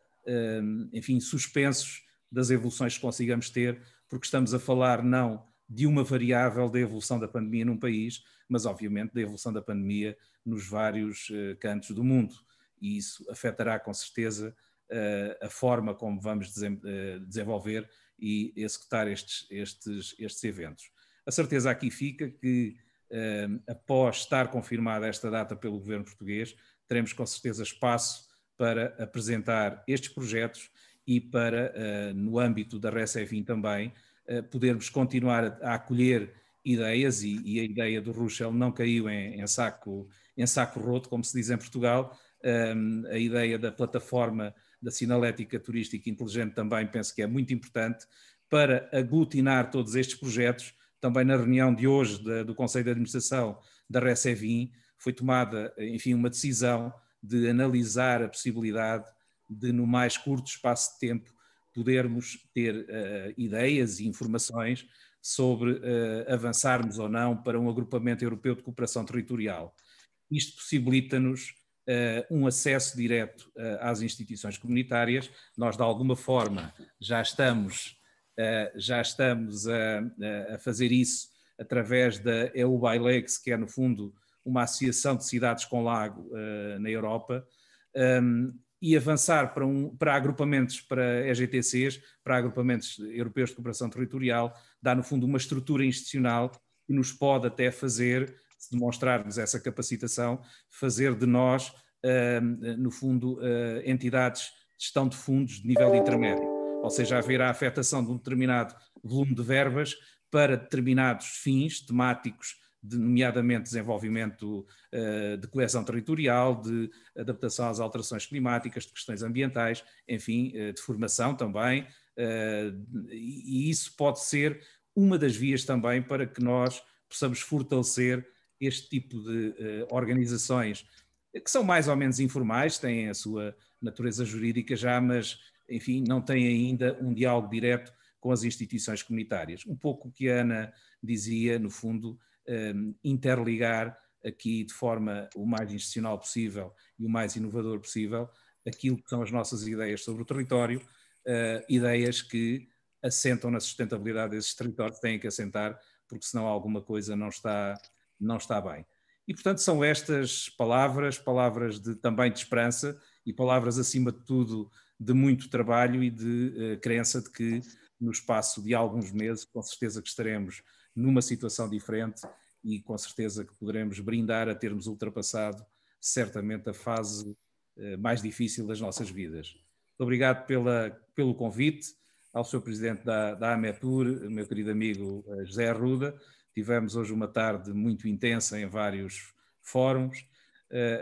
enfim, suspensos das evoluções que consigamos ter, porque estamos a falar não de uma variável da evolução da pandemia num país, mas, obviamente, da evolução da pandemia nos vários cantos do mundo. E isso afetará, com certeza, a forma como vamos desenvolver e executar estes eventos. A certeza aqui fica que, após estar confirmada esta data pelo governo português, teremos com certeza espaço para apresentar estes projetos e para, no âmbito da RECEVIM também, podermos continuar a acolher ideias, e a ideia do Ruschel não caiu em saco roto, como se diz em Portugal. A ideia da plataforma da sinalética turística inteligente também penso que é muito importante para aglutinar todos estes projetos. Também na reunião de hoje do Conselho de Administração da RECEVIM foi tomada, enfim, uma decisão de analisar a possibilidade de, no mais curto espaço de tempo, podermos ter ideias e informações sobre avançarmos ou não para um agrupamento europeu de cooperação territorial. Isto possibilita-nos um acesso direto às instituições comunitárias. Nós, de alguma forma, já estamos a fazer isso através da EU-BILAGS, que é, no fundo, uma associação de cidades com lago na Europa, e avançar para agrupamentos, para EGTCs, para agrupamentos europeus de cooperação territorial, dá, no fundo, uma estrutura institucional que nos pode até fazer, se demonstrarmos essa capacitação, fazer de nós, no fundo, entidades de gestão de fundos de nível intermédio. Ou seja, haver a afetação de um determinado volume de verbas para determinados fins temáticos, nomeadamente desenvolvimento de coesão territorial, de adaptação às alterações climáticas, de questões ambientais, enfim, de formação também, e isso pode ser uma das vias também para que nós possamos fortalecer este tipo de organizações que são mais ou menos informais, têm a sua natureza jurídica já, mas, enfim, não têm ainda um diálogo direto com as instituições comunitárias. Um pouco o que a Ana dizia, no fundo, interligar aqui de forma o mais institucional possível e o mais inovador possível aquilo que são as nossas ideias sobre o território, ideias que assentam na sustentabilidade desses territórios, têm que assentar, porque senão alguma coisa não está bem. E, portanto, são estas palavras também de esperança e palavras, acima de tudo, de muito trabalho e de crença de que, no espaço de alguns meses, com certeza que estaremos numa situação diferente e com certeza que poderemos brindar a termos ultrapassado certamente a fase mais difícil das nossas vidas. Muito obrigado pelo convite ao Sr. Presidente da AMETUR, meu querido amigo José Arruda. Tivemos hoje uma tarde muito intensa em vários fóruns.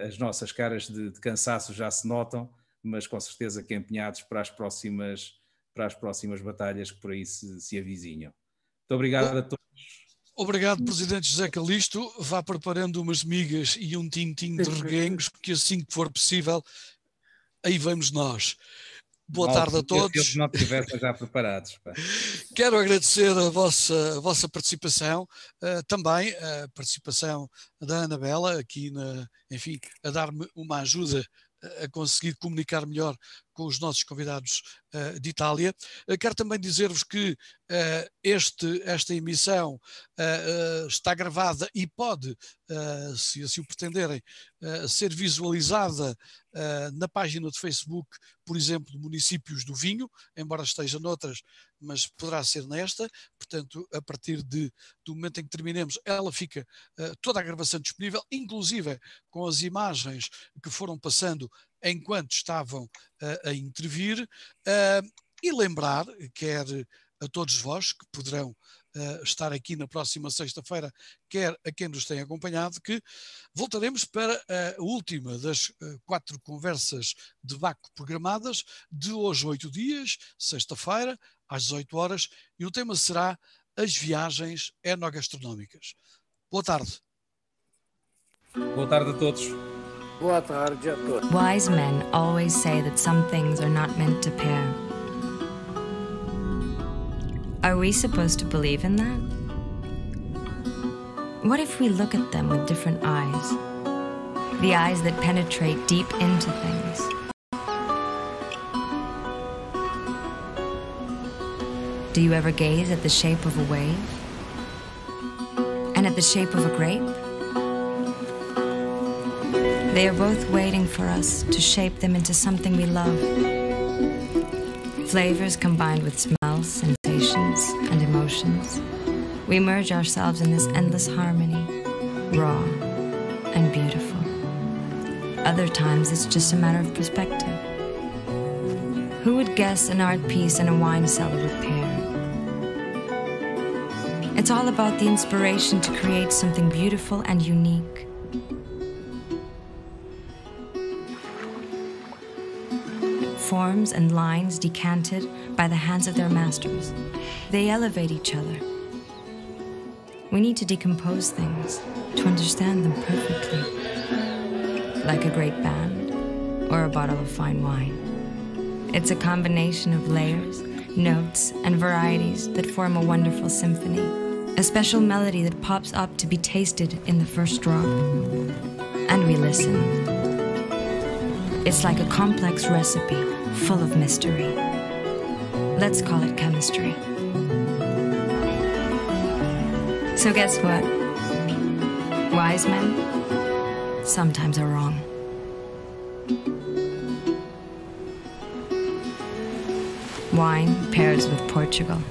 As nossas caras de cansaço já se notam, mas com certeza que empenhados para as próximas batalhas que por aí se avizinham. Muito obrigado a todos. Obrigado, Presidente José Calixto. Vá preparando umas migas e um tintim de reguengos, porque assim que for possível, aí vamos nós. Boa tarde a todos. Se eles não estivessem já preparados. Pá. Quero agradecer a vossa participação, também a participação da Anabela, aqui, enfim, a dar-me uma ajuda a conseguir comunicar melhor com os nossos convidados de Itália. Quero também dizer-vos que esta emissão está gravada e pode, se assim o pretenderem, ser visualizada na página de Facebook, por exemplo, de Municípios do Vinho, embora esteja noutras, mas poderá ser nesta. Portanto, a partir do momento em que terminemos, ela fica toda a gravação disponível, inclusive com as imagens que foram passando enquanto estavam a intervir, e lembrar, quer a todos vós que poderão estar aqui na próxima sexta-feira, quer a quem nos tem acompanhado, que voltaremos para a última das 4 conversas de Baco programadas, de hoje 8 dias, sexta-feira, às 18 horas, e o tema será as viagens enogastronómicas. Boa tarde. Boa tarde a todos. Boa tarde a todos. Wise men always say that some things are not meant to pair. Are we supposed to believe in that? What if we look at them with different eyes? The eyes that penetrate deep into things. Do you ever gaze at the shape of a wave? And at the shape of a grape? They are both waiting for us to shape them into something we love. Flavors combined with smells, sensations, and emotions. We merge ourselves in this endless harmony, raw and beautiful. Other times it's just a matter of perspective. Who would guess an art piece and a wine cellar would pair? It's all about the inspiration to create something beautiful and unique. Forms and lines decanted by the hands of their masters. They elevate each other. We need to decompose things to understand them perfectly, like a great band or a bottle of fine wine. It's a combination of layers, notes, and varieties that form a wonderful symphony, a special melody that pops up to be tasted in the first drop. And we listen. It's like a complex recipe full of mystery. Let's call it chemistry. So guess what? Wise men sometimes are wrong. Wine pairs with Portugal.